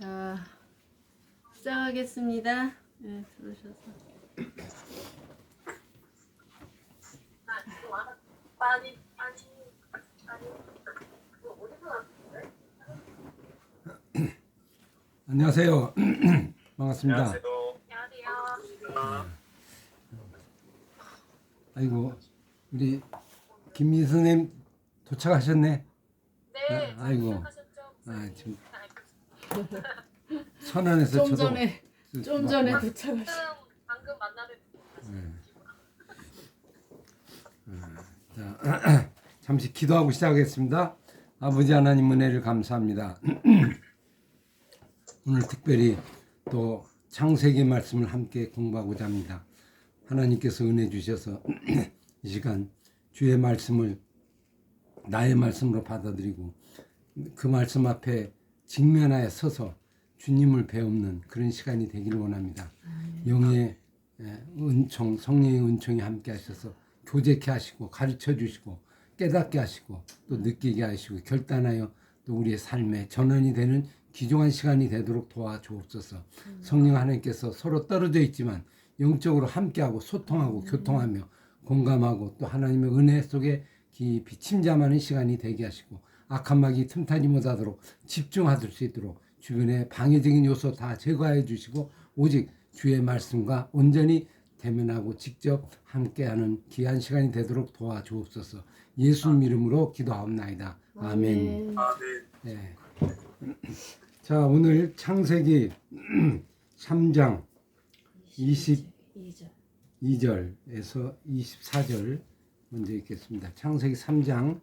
자, 시작하겠습니다. 네, 들어오셔서. 안녕하세요. 반갑습니다. 안녕하세요. 아이고, 우리 김미선님 도착하셨네. 네, 아이고. 도착하셨죠? 지금 천안에서 좀 저도 전에 도착하셨. 방금 만나는 자, 잠시 기도하고 시작하겠습니다. 아버지 하나님 은혜를 감사합니다. 오늘 특별히 또 창세기 말씀을 함께 공부하고자 합니다. 하나님께서 은혜 주셔서 이 시간 주의 말씀을 나의 말씀으로 받아들이고 그 말씀 앞에 직면하여 서서 주님을 배우는 그런 시간이 되기를 원합니다. 영의 은총, 성령의 은총이 함께 하셔서 교제케 하시고 가르쳐 주시고 깨닫게 하시고 또 느끼게 하시고 결단하여 또 우리의 삶에 전환이 되는 귀중한 시간이 되도록 도와주옵소서. 성령 하나님께서 서로 떨어져 있지만 영적으로 함께하고 소통하고 교통하며 공감하고 또 하나님의 은혜 속에 깊이 침잠하는 시간이 되게 하시고 악한 마귀 틈타지 못하도록 집중할 수 있도록 주변의 방해적인 요소 다 제거해 주시고 오직 주의 말씀과 온전히 대면하고 직접 함께하는 귀한 시간이 되도록 도와주옵소서. 예수님 이름으로 기도하옵나이다. 아멘. 네. 자, 오늘 창세기 3장 22절에서 24절 먼저 읽겠습니다. 창세기 3장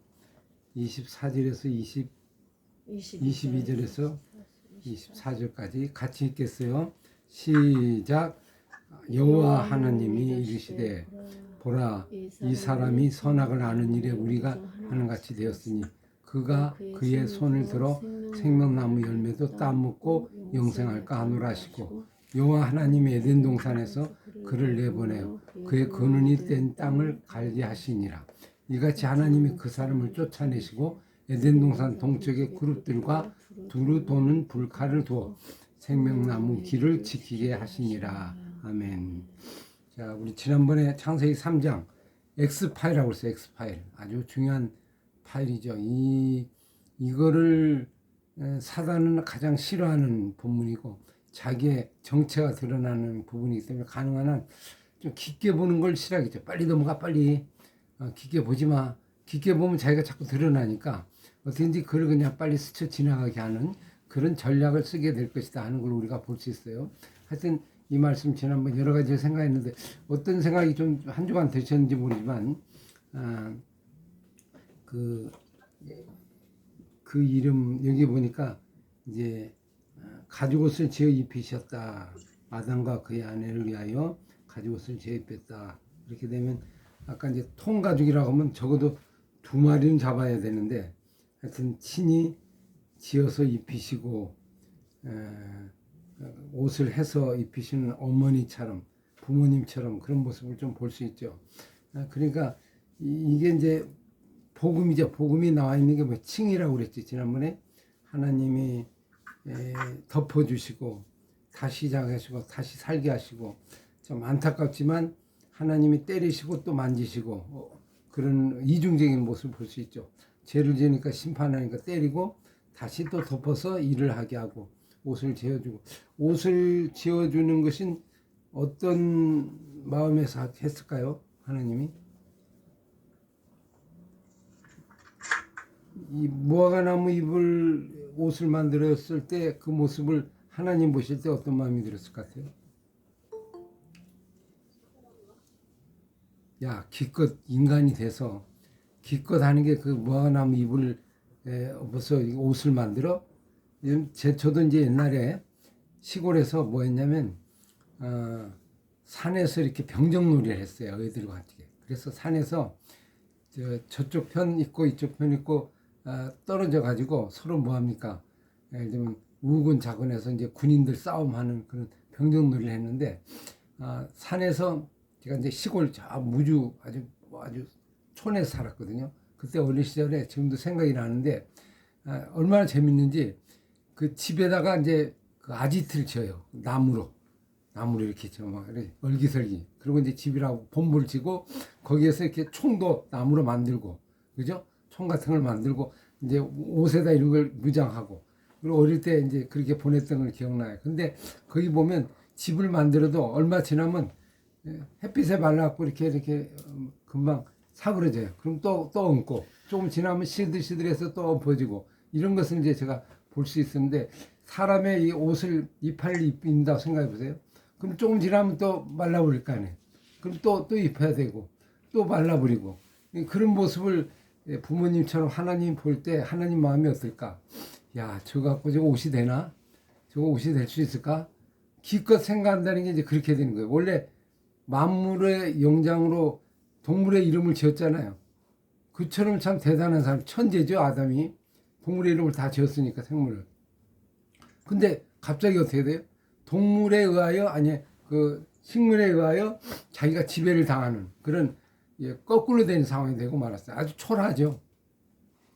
24절에서 22절에서 24절까지 같이 읽겠어요. 시작. 여호와 하나님이 이르시되 보라, 이 사람이 선악을 아는 일에 우리가 하는 같이 되었으니 그가 그의 손을 들어 생명나무 열매도 따먹고 영생할까 하노라 하시고 여호와 하나님이 에덴 동산에서 그를 내보내어 그의 근원이 된 땅을 갈게 하시니라. 이같이 하나님이 그 사람을 쫓아내시고 에덴 동산 동쪽의 그룹들과 두루 도는 불칼을 두어 생명나무 길을 지키게 하시니라. 아멘. 자, 우리 지난번에 창세기 3장 X파일이라고 했어요. X파일. 아주 중요한 파일이죠. 이거를 사단은 가장 싫어하는 본문이고 자기의 정체가 드러나는 부분이기 때문에 가능한 한 좀 깊게 보는 걸 싫어하겠죠. 빨리 넘어가, 빨리. 깊게 보지 마. 깊게 보면 자기가 자꾸 드러나니까 어떻게든지 그걸 그냥 빨리 스쳐 지나가게 하는 그런 전략을 쓰게 될 것이다 하는 걸 우리가 볼 수 있어요. 하여튼 이 말씀 지난번 여러 가지 생각했는데 어떤 생각이 좀 한 주간 되셨는지 모르지만 그 이름 여기 보니까 이제 가죽옷을 지어 입히셨다. 아담과 그의 아내를 위하여 가죽옷을 지어 입혔다. 이렇게 되면 아까 이제 통가죽이라고 하면 적어도 2마리는 잡아야 되는데 하여튼 친히 지어서 입히시고 옷을 해서 입히시는 어머니처럼 부모님처럼 그런 모습을 좀 볼 수 있죠. 그러니까 이게 이제 복음이죠. 복음이 나와 있는 게 뭐 칭이라고 그랬지. 지난번에 하나님이 덮어주시고 다시 시작하시고 다시 살게 하시고 좀 안타깝지만 하나님이 때리시고 또 만지시고 그런 이중적인 모습을 볼 수 있죠. 죄를 지으니까 심판하니까 때리고 다시 또 덮어서 일을 하게 하고 옷을 지어주고 옷을 지어주는 것은 어떤 마음에서 했을까요? 하나님이 이 무화과나무 잎을 옷을 만들었을 때 그 모습을 하나님 보실 때 어떤 마음이 들었을 것 같아요? 야, 기껏 인간이 돼서 기껏 하는 게 그 무화과나무 잎을 벗어 옷을 만들어? 저도 이제 옛날에 시골에서 뭐 했냐면 산에서 이렇게 병정놀이를 했어요. 애들과 같이. 그래서 산에서 저쪽 편 있고 이쪽 편 있고 떨어져 가지고 서로 뭐 합니까? 예를 들면 우군 자군해서 이제 군인들 싸움하는 그런 병정놀이를 했는데 산에서 제가 이제 시골 저 무주 아주 촌에서 살았거든요. 그때 어린 시절에 지금도 생각이 나는데 얼마나 재밌는지 그 집에다가 이제 그 아지트를 쳐요. 나무로 이렇게 쳐 막 얼기설기. 그리고 이제 집이라고 본부를 지고 거기에서 이렇게 총도 나무로 만들고, 그죠? 총 같은 걸 만들고 이제 옷에다 이런 걸 무장하고. 그리고 어릴 때 이제 그렇게 보냈던 걸 기억나요. 근데 거기 보면 집을 만들어도 얼마 지나면 햇빛에 발라갖고 이렇게 금방 사그러져요. 그럼 또 얹고, 조금 지나면 시들시들해서 또 엎어지고, 이런 것을 이제 제가 볼 수 있었는데, 사람의 이 옷을 이파리를 입힌다고 생각해 보세요. 그럼 조금 지나면 또 말라버릴 거 아니에요. 그럼 또 입혀야 되고, 또 말라버리고. 그런 모습을 부모님처럼 하나님 볼 때 하나님 마음이 어떨까? 야, 저거 갖고 저거 옷이 되나? 저거 옷이 될 수 있을까? 기껏 생각한다는 게 이제 그렇게 되는 거예요. 원래 만물의 영장으로 동물의 이름을 지었잖아요. 그처럼 참 대단한 사람, 천재죠, 아담이. 동물의 이름을 다 지었으니까, 생물을. 근데 갑자기 어떻게 돼요? 동물에 의하여, 아니, 그 식물에 의하여 자기가 지배를 당하는 그런 거꾸로 된 상황이 되고 말았어요. 아주 초라하죠.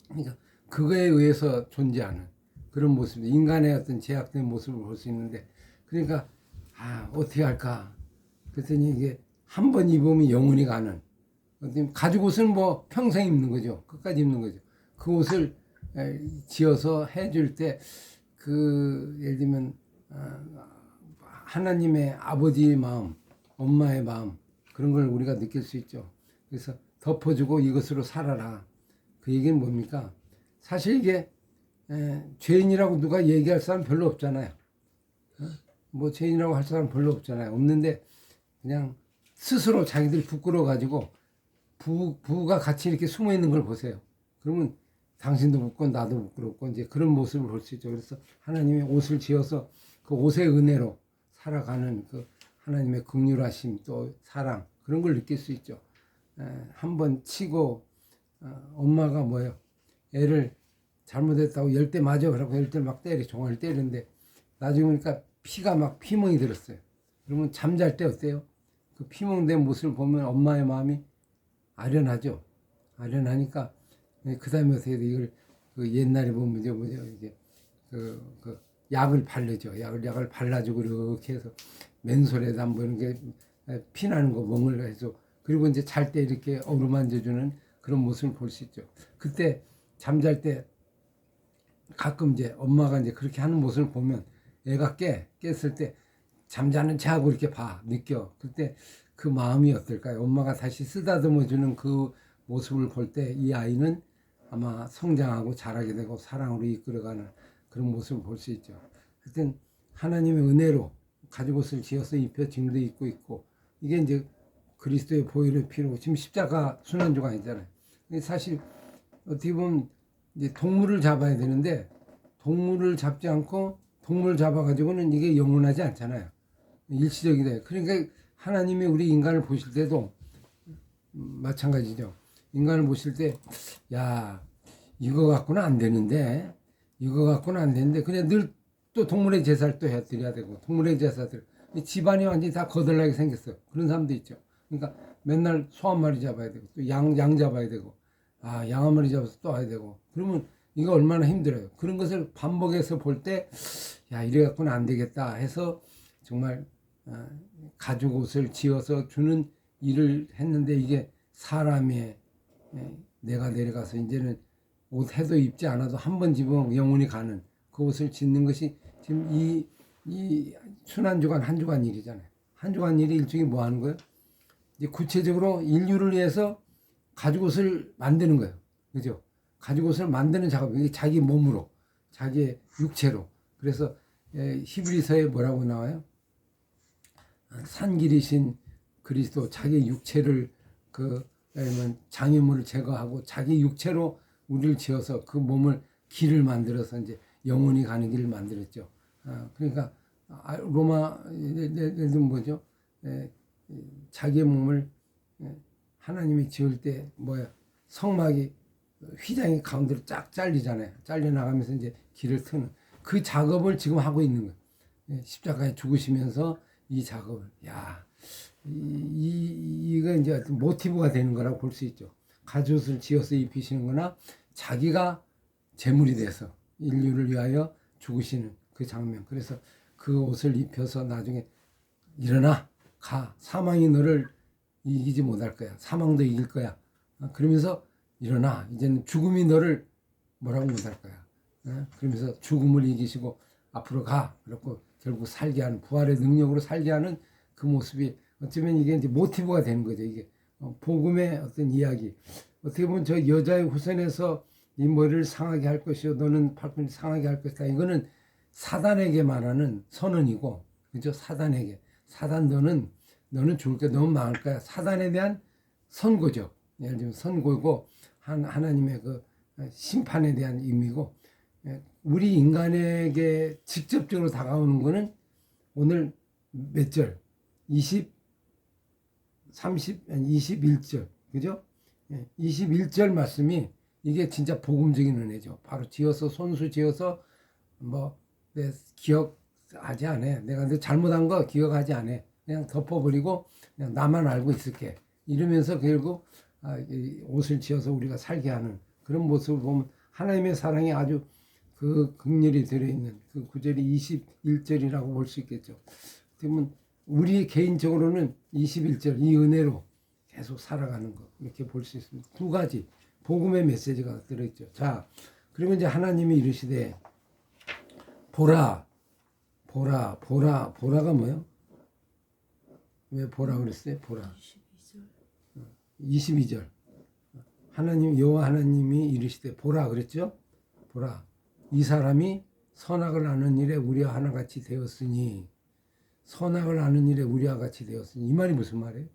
그러니까 그거에 의해서 존재하는 그런 모습, 인간의 어떤 제약된 모습을 볼 수 있는데, 그러니까 어떻게 할까? 그랬더니 이게 한 번 입으면 영원히 가는, 가죽 옷은 뭐 평생 입는 거죠. 끝까지 입는 거죠. 그 옷을 지어서 해줄 때, 예를 들면 하나님의 아버지의 마음, 엄마의 마음, 그런 걸 우리가 느낄 수 있죠. 그래서 덮어주고 이것으로 살아라. 그 얘기는 뭡니까? 사실 이게 죄인이라고 누가 얘기할 사람 별로 없잖아요. 뭐 죄인이라고 할 사람 별로 없잖아요. 없는데 그냥 스스로 자기들이 부끄러워가지고 부가 같이 이렇게 숨어 있는 걸 보세요. 그러면 당신도 부끄럽고 나도 부끄럽고 이제 그런 모습을 볼 수 있죠. 그래서 하나님의 옷을 지어서 그 옷의 은혜로 살아가는 그 하나님의 긍휼하심, 또 사랑, 그런 걸 느낄 수 있죠. 한번 치고 엄마가 뭐예요? 애를 잘못했다고 열 대 맞아. 그러고 열 대를 막 때려, 종아리를 때리는데 나중에 보니까 피가 막 피멍이 들었어요. 그러면 잠잘 때 어때요? 그 피멍된 모습을 보면 엄마의 마음이 아련하죠. 아련하니까 그 다음에 어떻게 돼? 이걸 그 옛날에 보면 이제 그 약을 바르죠. 약을 발라주고 이렇게 해서 맨솔에다 한번 이렇게 피나는 거 멍을 해서, 그리고 이제 잘 때 이렇게 어루만져주는 그런 모습을 볼 수 있죠. 그때 잠잘 때 가끔 이제 엄마가 이제 그렇게 하는 모습을 보면 애가 깼을 때 잠자는 체하고 이렇게 느껴. 그때 그 마음이 어떨까요? 엄마가 다시 쓰다듬어 주는 그 모습을 볼 때 이 아이는 아마 성장하고 자라게 되고 사랑으로 이끌어가는 그런 모습을 볼 수 있죠. 하여튼 하나님의 은혜로 가죽옷을 지어서 입혀 지금도 입고 있고, 이게 이제 그리스도의 보혈의 피로, 지금 십자가 순환주간이잖아요. 사실 어떻게 보면 이제 동물을 잡아야 되는데 동물을 잡지 않고 동물을 잡아가지고는 이게 영원하지 않잖아요. 일시적이다. 그러니까 하나님이 우리 인간을 보실 때도 마찬가지죠. 인간을 보실 때, 야, 이거 갖고는 안 되는데, 그냥 늘 또 동물의 제사를 또 해드려야 되고, 동물의 제사들. 집안이 완전히 다 거덜나게 생겼어요. 그런 사람도 있죠. 그러니까 맨날 소 한 마리 잡아야 되고, 또 양 잡아야 되고, 양 한 마리 잡아서 또 와야 되고, 그러면 이거 얼마나 힘들어요. 그런 것을 반복해서 볼 때, 야, 이래 갖고는 안 되겠다 해서 정말 가죽 옷을 지어서 주는 일을 했는데, 이게 사람의 내가 내려가서 이제는 옷 해도 입지 않아도 한 번 집으면 영원히 가는 그 옷을 짓는 것이 지금 이 순환주간 한 주간 일이잖아요. 한 주간 일이 일종의 뭐 하는 거예요? 이제 구체적으로 인류를 위해서 가죽 옷을 만드는 거예요. 그죠? 가죽 옷을 만드는 작업, 이게 자기 몸으로, 자기의 육체로. 그래서 히브리서에 뭐라고 나와요? 산길이신 그리스도, 자기 육체를 장애물을 제거하고 자기 육체로 우리를 지어서 그 몸을 길을 만들어서 이제 영원히 가는 길을 만들었죠. 그러니까 로마 예를 들면 뭐죠? 자기의 몸을 하나님이 지을 때 성막이 휘장이 가운데로 쫙 잘리잖아요. 잘려 나가면서 이제 길을 트는 그 작업을 지금 하고 있는 거예요. 십자가에 죽으시면서 이 작업을, 이거 이제 어떤 모티브가 되는 거라고 볼 수 있죠. 가죽을 지어서 입히시는 거나 자기가 제물이 돼서 인류를 위하여 죽으시는 그 장면. 그래서 그 옷을 입혀서 나중에 일어나 가 사망이 너를 이기지 못할 거야. 사망도 이길 거야. 그러면서 일어나 이제는 죽음이 너를 뭐라고 못할 거야. 그러면서 죽음을 이기시고 앞으로 가. 그렇고 결국 살게 하는 부활의 능력으로 살게 하는 그 모습이 어쩌면 이게 이제 모티브가 되는 거죠. 이게 복음의 어떤 이야기. 어떻게 보면 저 여자의 후손에서 이 머리를 상하게 할 것이요 너는 팔꿈치를 상하게 할 것이다. 이거는 사단에게 말하는 선언이고, 그죠? 사단에게 사단 너는 죽을 거야. 너는 망할 거야. 사단에 대한 선고죠. 예를 들면 선고고 하나님의 그 심판에 대한 의미고, 우리 인간에게 직접적으로 다가오는 거는 오늘 몇 절? 20, 30, 21절. 그죠? 21절 말씀이 이게 진짜 복음적인 은혜죠. 바로 지어서 손수 지어서 뭐 내 기억하지 않아. 내가 잘못한 거 기억하지 않아. 그냥 덮어버리고 그냥 나만 알고 있을게. 이러면서 결국 이 옷을 지어서 우리가 살게 하는 그런 모습을 보면 하나님의 사랑이 아주 그 극렬히 들어있는 그 구절이 21절이라고 볼 수 있겠죠. 그러면 우리 개인적으로는 21절 이 은혜로 계속 살아가는 거 이렇게 볼 수 있습니다. 두 가지 복음의 메시지가 들어있죠. 자, 그리고 이제 하나님이 이르시되 보라 보라가 뭐예요? 왜 보라 그랬어요? 보라 22절 하나님 여호와 하나님이 이르시되 보라 그랬죠? 보라 이 사람이 선악을 아는 일에 우리와 하나같이 되었으니 선악을 아는 일에 우리와 같이 되었으니 이 말이 무슨 말이에요?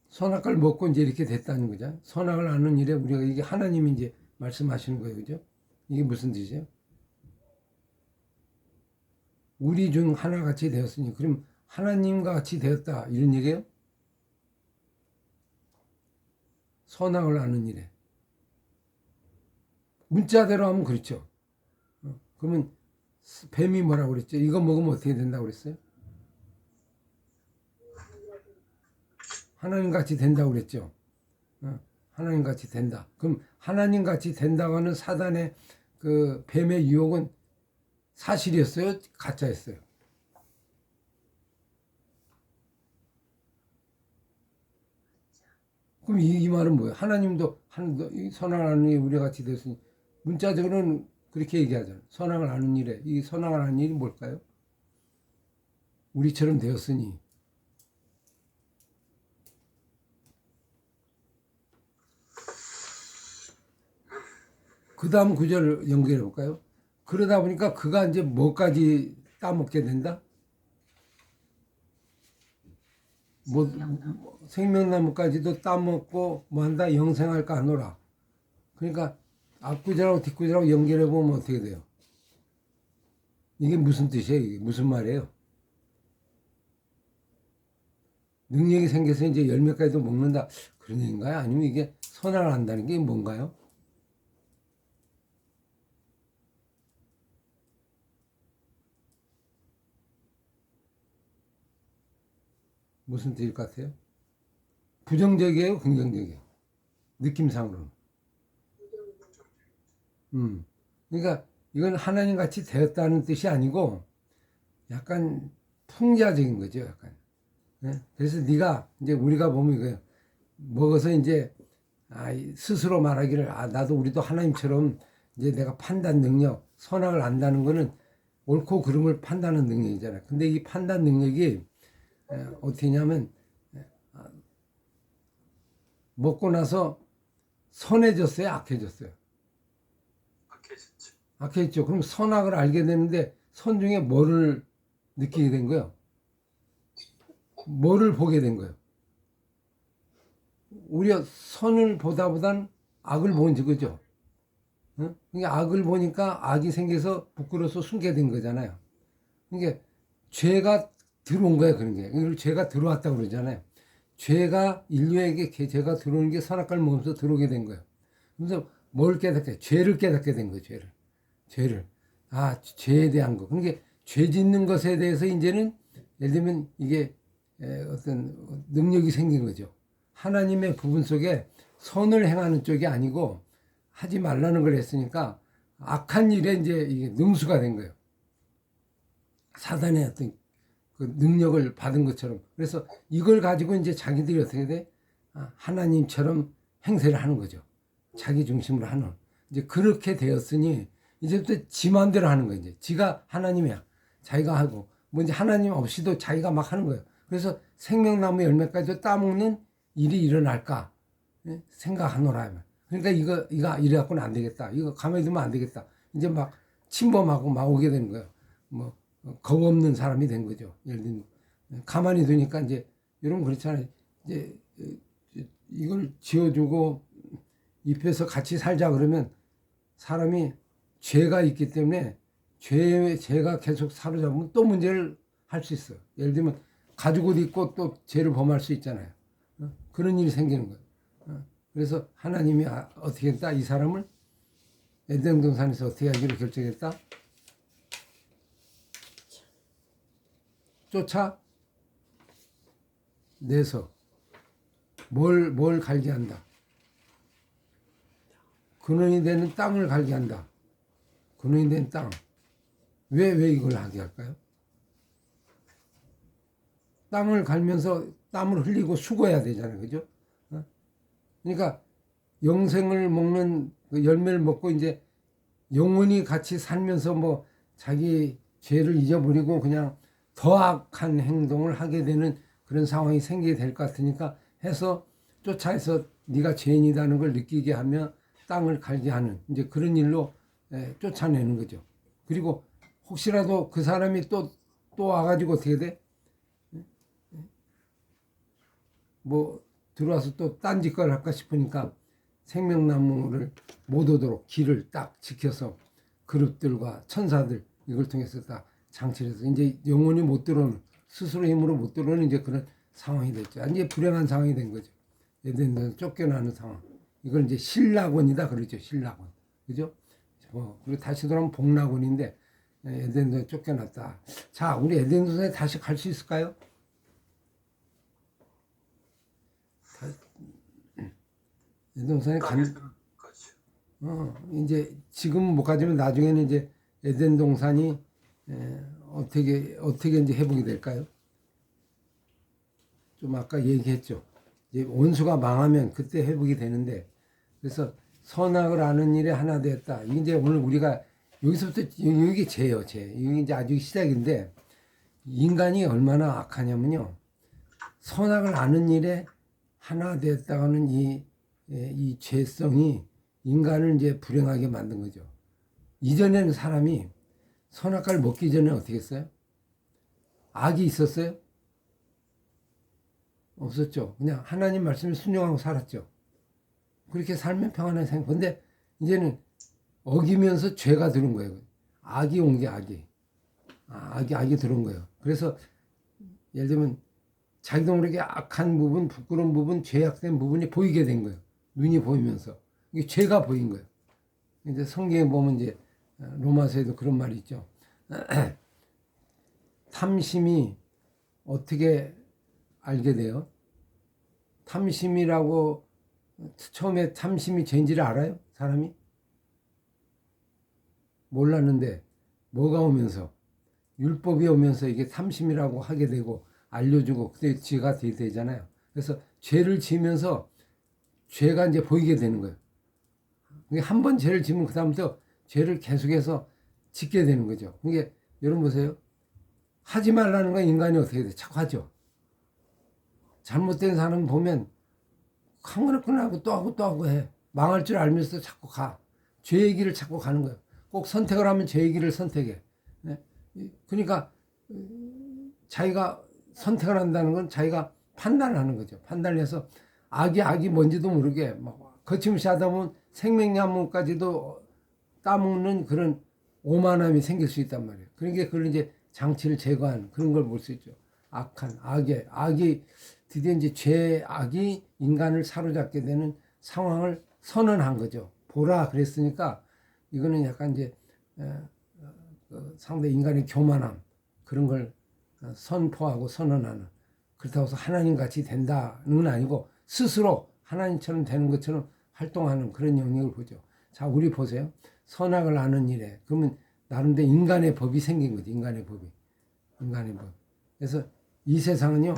선악을 먹고 이제 이렇게 됐다는 거죠. 선악을 아는 일에 우리가 이게 하나님이 이제 말씀하시는 거예요. 그죠? 이게 무슨 뜻이에요? 우리 중 하나같이 되었으니 그럼 하나님과 같이 되었다 이런 얘기예요? 선악을 아는 일에 문자대로 하면 그렇죠. 그러면 뱀이 뭐라고 그랬죠? 이거 먹으면 어떻게 된다고 그랬어요? 하나님 같이 된다고 그랬죠. 하나님 같이 된다. 그럼 하나님 같이 된다고 하는 사단의 그 뱀의 유혹은 사실이었어요? 가짜였어요? 그럼 이 말은 뭐예요? 하나님도 선악을 아는 일에 우리가 같이 됐으니 문자적으로는 그렇게 얘기하잖아요. 선악을 아는 일에 이 선악을 아는 일이 뭘까요? 우리처럼 되었으니 그 다음 구절을 연결해 볼까요? 그러다 보니까 그가 이제 뭐까지 따먹게 된다? 뭐 생명나무까지도 따먹고 뭐한다? 영생할까 하노라. 그러니까 앞구절하고 뒷구절하고 연결해 보면 어떻게 돼요? 이게 무슨 뜻이에요? 이게 무슨 말이에요? 능력이 생겨서 이제 열매까지도 먹는다 그런 얘기인가요? 아니면 이게 선악을 한다는 게 뭔가요? 무슨 뜻일 것 같아요? 부정적이에요? 긍정적이에요? 느낌상으로는. 그러니까 이건 하나님 같이 되었다는 뜻이 아니고 약간 풍자적인 거죠. 약간. 네? 그래서 네가 이제 우리가 보면 이거예요. 먹어서 이제 스스로 말하기를 나도 우리도 하나님처럼 이제 내가 판단 능력, 선악을 안다는 거는 옳고 그름을 판단하는 능력이잖아요. 근데 이 판단 능력이 어떻게 하냐면 먹고 나서 선해졌어요? 악해졌어요? 악해졌죠. 악해졌죠. 그럼 선악을 알게 되는데 선 중에 뭐를 느끼게 된 거예요? 뭐를 보게 된 거예요? 우리가 선을 보다보단 악을 본지 그죠? 응? 그러니까 악을 보니까 악이 생겨서 부끄러워서 숨게 된 거잖아요. 그러니까 죄가 들어온 거예요. 그런 게. 이걸 죄가 들어왔다고 그러잖아요. 죄가 인류에게 죄가 들어오는 게 선악과를 먹으면서 들어오게 된 거예요. 그래서 뭘 깨닫게? 죄를 깨닫게 된 거예요. 죄를. 죄에 대한 거. 그러니까 죄 짓는 것에 대해서 이제는 예를 들면 이게 어떤 능력이 생긴 거죠. 하나님의 부분 속에 선을 행하는 쪽이 아니고 하지 말라는 걸 했으니까 악한 일에 이제 이게 능수가 된 거예요. 사단의 어떤 그 능력을 받은 것처럼. 그래서 이걸 가지고 이제 자기들이 어떻게 돼? 하나님처럼 행세를 하는 거죠. 자기 중심으로 하는. 이제 그렇게 되었으니 이제부터 지 마음대로 하는 거예요. 이제 지가 하나님이야. 자기가 하고 뭐 이제 하나님 없이도 자기가 막 하는 거예요. 그래서 생명나무 열매까지도 따먹는 일이 일어날까 생각하노라. 그러니까 이거 이래갖고는 안 되겠다. 이거 가만히 두면 안 되겠다. 이제 막 침범하고 막 오게 되는 거예요. 뭐 겁 없는 사람이 된 거죠. 예를 들면 가만히 두니까 이제 여러분 그렇잖아요. 이제 이걸 지어주고 입혀서 같이 살자 그러면 사람이 죄가 있기 때문에 죄가 계속 사로잡으면 또 문제를 할 수 있어요. 예를 들면 가죽 옷 입고 또 죄를 범할 수 있잖아요. 그런 일이 생기는 거예요. 그래서 하나님이 어떻게 했다? 이 사람을 에덴 동산에서 어떻게 하기로 결정했다? 쫓아내서 뭘 갈게 한다? 근원이 되는 땅을 갈게 한다. 근원이 되는 땅. 왜 이걸 하게 할까요? 땅을 갈면서 땀을 흘리고 수고해야 되잖아요. 그죠? 그러니까 영생을 먹는 그 열매를 먹고 이제 영원히 같이 살면서 뭐 자기 죄를 잊어버리고 그냥 더 악한 행동을 하게 되는 그런 상황이 생기게 될 것 같으니까 해서 쫓아해서 네가 죄인이라는 걸 느끼게 하며 땅을 갈게 하는 이제 그런 일로 쫓아내는 거죠. 그리고 혹시라도 그 사람이 또 와가지고 어떻게 돼? 뭐 들어와서 또 딴짓걸 할까 싶으니까 생명나무를 못 오도록 길을 딱 지켜서 그룹들과 천사들 이걸 통해서 딱 장치를 해서 이제 영원히 못 들어오는 스스로 힘으로 못 들어오는 이제 그런 상황이 됐죠. 이제 불행한 상황이 된 거죠. 에덴에서 쫓겨나는 상황. 이걸 이제 신락원이다 그러죠. 신락원. 그죠? 그리고 다시 돌아오면 복락원인데 에덴에서 쫓겨났다. 자, 우리 에덴동산에 다시 갈 수 있을까요? 에덴동산에 이제 지금 못 가지만 나중에는 이제 에덴 동산이 어떻게 이제 회복이 될까요? 좀 아까 얘기했죠. 이제 원수가 망하면 그때 회복이 되는데 그래서 선악을 아는 일에 하나 되었다. 이제 오늘 우리가 여기서부터 여기 죄예요, 죄. 이게 이제 아주 시작인데 인간이 얼마나 악하냐면요. 선악을 아는 일에 하나 되었다는 이 죄성이 인간을 이제 불행하게 만든 거죠. 이전에는 사람이 선악과를 먹기 전에 어떻게 했어요? 악이 있었어요? 없었죠. 그냥 하나님 말씀을 순종하고 살았죠. 그렇게 살면 평안한 생각. 근데 이제는 어기면서 죄가 들은 거예요. 악이 온 게 악이. 악이 들어온 거예요. 그래서 예를 들면 자기도 모르게 악한 부분, 부끄러운 부분, 죄악된 부분이 보이게 된 거예요. 눈이 보이면서. 이게 죄가 보인 거예요. 이제 성경에 보면 이제 로마서에도 그런 말이 있죠. 탐심이 어떻게 알게 돼요? 탐심이라고 처음에 탐심이 죄인지를 알아요? 사람이? 몰랐는데 뭐가 오면서 율법이 오면서 이게 탐심이라고 하게 되고 알려주고 그때 죄가 되잖아요. 그래서 죄를 지으면서 죄가 이제 보이게 되는 거예요. 한 번 죄를 지으면 그 다음부터 죄를 계속해서 짓게 되는 거죠. 그게 여러분 보세요. 하지 말라는 건 인간이 어떻게 돼? 자꾸 하죠. 잘못된 사람 보면 한그릇거나 하고 또 하고 또 하고 해. 망할 줄 알면서 자꾸 가. 죄의 길을 자꾸 가는 거예요. 꼭 선택을 하면 죄의 길을 선택해. 그러니까 자기가 선택을 한다는 건 자기가 판단을 하는 거죠. 판단을 해서 악이 뭔지도 모르게 막 거침없이 하다 보면 생명나무까지도 따먹는 그런 오만함이 생길 수 있단 말이에요. 그러니까 그걸 이제 장치를 제거한 그런 걸 볼 수 있죠. 악이 드디어 이제 죄악이 인간을 사로잡게 되는 상황을 선언한 거죠. 보라 그랬으니까 이거는 약간 이제 상대 인간의 교만함 그런 걸 선포하고 선언하는 그렇다고 해서 하나님같이 된다는 아니고 스스로 하나님처럼 되는 것처럼 활동하는 그런 영역을 보죠. 자, 우리 보세요. 선악을 아는 일에 그러면 나름대로 인간의 법이 생긴 거지. 인간의 법이. 인간의 법. 그래서 이 세상은요.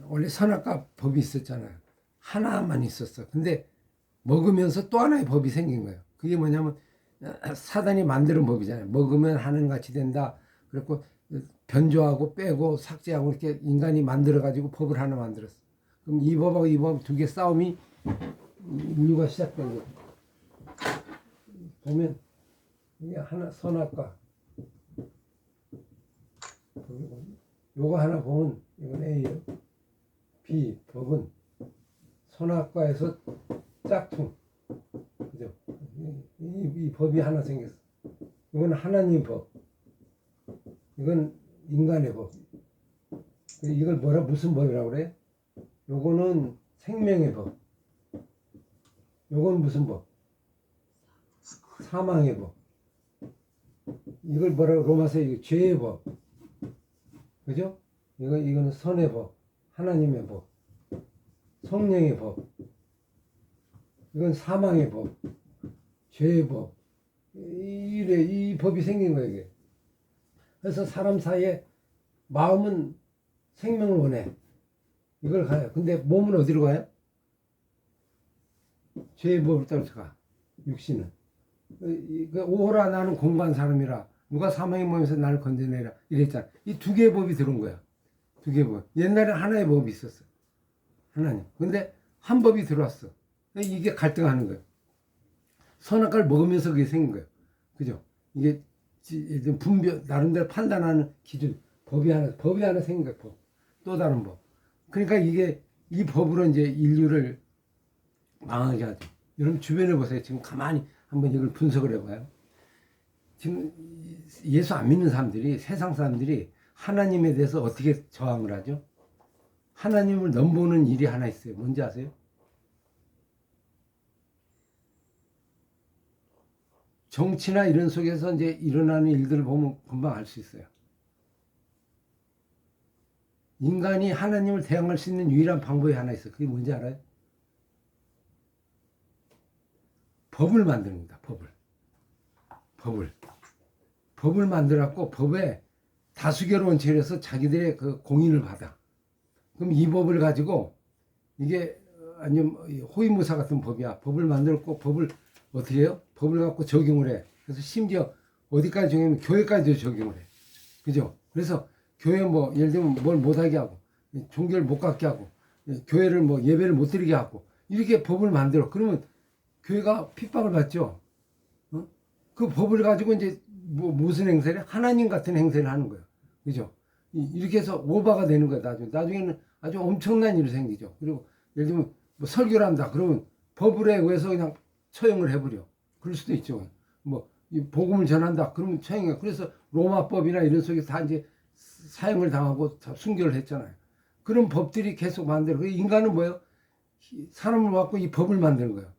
원래 선악과 법이 있었잖아요. 하나만 있었어. 근데 먹으면서 또 하나의 법이 생긴 거예요. 그게 뭐냐면 사단이 만드는 법이잖아요. 먹으면 하늘같이 된다. 그래고 변조하고 빼고 삭제하고 이렇게 인간이 만들어가지고 법을 하나 만들었어. 그럼 이 법하고 이 법 두 개 싸움이 인류가 시작된 거예요. 보면 이게 하나 선악과 요거 하나 보면 이건 A예요. B 법은 선악과에서 짝퉁. 그죠? 이 법이 하나 생겼어. 이건 하나님 법. 이건 인간의 법. 이걸 무슨 법이라고 그래? 요거는 생명의 법. 요건 무슨 법? 사망의 법. 이걸 로마서 죄의 법. 그죠? 이거는 선의 법. 하나님의 법. 성령의 법. 이건 사망의 법. 죄의 법. 이 법이 생긴 거예요, 이게. 그래서 사람 사이에 마음은 생명을 원해. 이걸 가요. 근데 몸은 어디로 가요? 죄의 법을 따라서 가. 육신은. 오호라 나는 공부한 사람이라 누가 사망의 몸에서 나를 건져내라 이랬잖아. 이 두 개의 법이 들어온 거야. 두 개의 법. 옛날에 하나의 법이 있었어. 하나님. 근데 한 법이 들어왔어. 이게 갈등하는 거예요. 선악과를 먹으면서 그게 생긴 거예요. 그죠? 이게 분별, 나름대로 판단하는 기준, 법이 하나 생긴 거예요. 법. 또 다른 법. 그러니까 이 법으로 이제 인류를 망하게 하죠. 여러분 주변에 보세요. 지금 가만히 한번 이걸 분석을 해봐요. 지금 예수 안 믿는 사람들이, 세상 사람들이 하나님에 대해서 어떻게 저항을 하죠? 하나님을 넘보는 일이 하나 있어요. 뭔지 아세요? 정치나 이런 속에서 이제 일어나는 일들을 보면 금방 알 수 있어요. 인간이 하나님을 대항할 수 있는 유일한 방법이 하나 있어요. 그게 뭔지 알아요? 법을 만듭니다. 법을 만들었고 법에 다수결 원칙을 해서 자기들의 그 공인을 받아. 그럼 이 법을 가지고 이게 아니면 호위무사 같은 법이야. 법을 만들었고 법을 어떻게 해요? 법을 갖고 적용을 해. 그래서 심지어 어디까지 적용하면 교회까지도 적용을 해. 그죠? 그래서 교회 예를 들면 뭘 못하게 하고 종교를 못 갖게 하고 교회를 예배를 못 드리게 하고 이렇게 법을 만들어. 그러면 교회가 핍박을 받죠. 그 법을 가지고 이제 무슨 행세를? 하나님 같은 행세를 하는 거예요. 그죠? 이렇게 해서 오바가 되는 거예요. 나중에는 아주 엄청난 일이 생기죠. 그리고 예를 들면 설교를 한다. 그러면 법을 의해서 그냥 처형을 해버려. 그럴 수도 있죠. 복음을 전한다. 그러면 처형해. 그래서 로마법이나 이런 속에서 다 이제 사형을 당하고 다 순교를 했잖아요. 그런 법들이 계속 만들어. 인간은 뭐예요? 사람을 갖고 이 법을 만드는 거예요.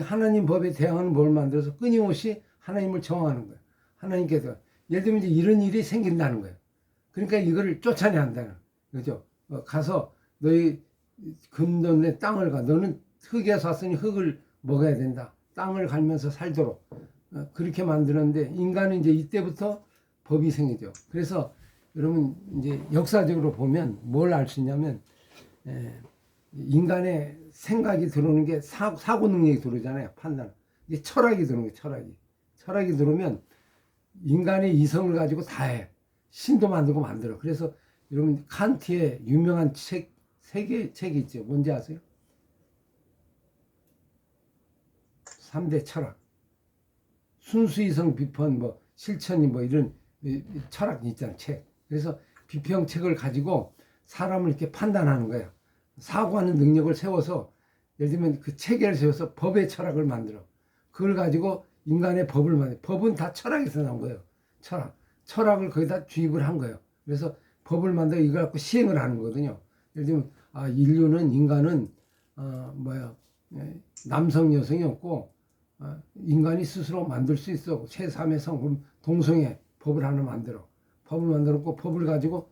하나님 법에 대항하는 법을 만들어서 끊임없이 하나님을 정하는 거예요. 하나님께서 예를 들면 이제 이런 일이 생긴다는 거예요. 그러니까 이거를 쫓아내야 한다는 거죠. 가서 너희 금돈의 땅을 가. 너는 흙에서 왔으니 흙을 먹어야 된다. 땅을 갈면서 살도록 그렇게 만드는데 인간은 이제 이때부터 법이 생기죠. 그래서 여러분 이제 역사적으로 보면 뭘 알 수 있냐면 인간의 생각이 들어오는 게 사고 능력이 들어오잖아요. 판단. 이게 철학이 들어오는 거예요. 철학이 들어오면 인간의 이성을 가지고 다 해. 신도 만들고 만들어. 그래서 여러분 칸트의 유명한 책, 세 개의 책이 있죠. 뭔지 아세요? 3대 철학. 순수이성 비판 실천이 이런 철학이 있잖아요. 책. 그래서 비평책을 가지고 사람을 이렇게 판단하는 거예요. 사고하는 능력을 세워서 예를 들면 그 체계를 세워서 법의 철학을 만들어. 그걸 가지고 인간의 법을 만들어. 법은 다 철학에서 나온 거예요. 철학을 거기다 주입을 한 거예요. 그래서 법을 만들어 이걸 갖고 시행을 하는 거거든요. 예를 들면 인간은 남성 여성이 없고 인간이 스스로 만들 수 있어. 제3의 성 동성애 법을 하나 만들어. 법을 만들었고 법을 가지고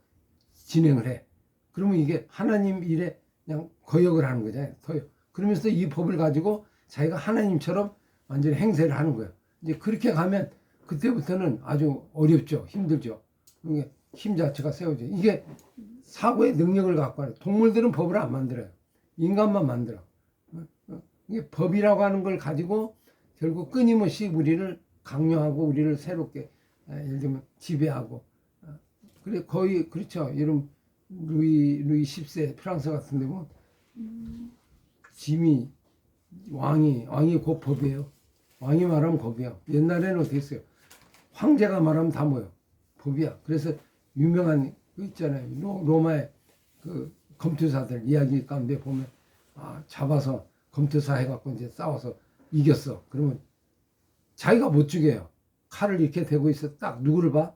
진행을 해. 그러면 이게 하나님 일에 그냥 거역을 하는 거잖아요. 거역. 그러면서 이 법을 가지고 자기가 하나님처럼 완전히 행세를 하는 거예요. 이제 그렇게 가면 그때부터는 아주 어렵죠. 힘들죠. 이게 힘 자체가 세워져. 이게 사고의 능력을 갖고 하는. 동물들은 법을 안 만들어요. 인간만 만들어. 이게 법이라고 하는 걸 가지고 결국 끊임없이 우리를 강요하고 우리를 새롭게 예를 들면 지배하고 그래 거의 그렇죠. 이런 루이 10세 프랑스 같은 데 보면 짐이 왕이 곧 법이에요. 왕이 말하면 법이야. 옛날에는 어떻게 했어요? 황제가 말하면 다 뭐예요? 법이야. 그래서 유명한 거 있잖아요. 로마의 그 검투사들 이야기 가운데 보면 잡아서 검투사 해갖고 이제 싸워서 이겼어. 그러면 자기가 못 죽여요. 칼을 이렇게 대고 있어. 딱 누구를 봐?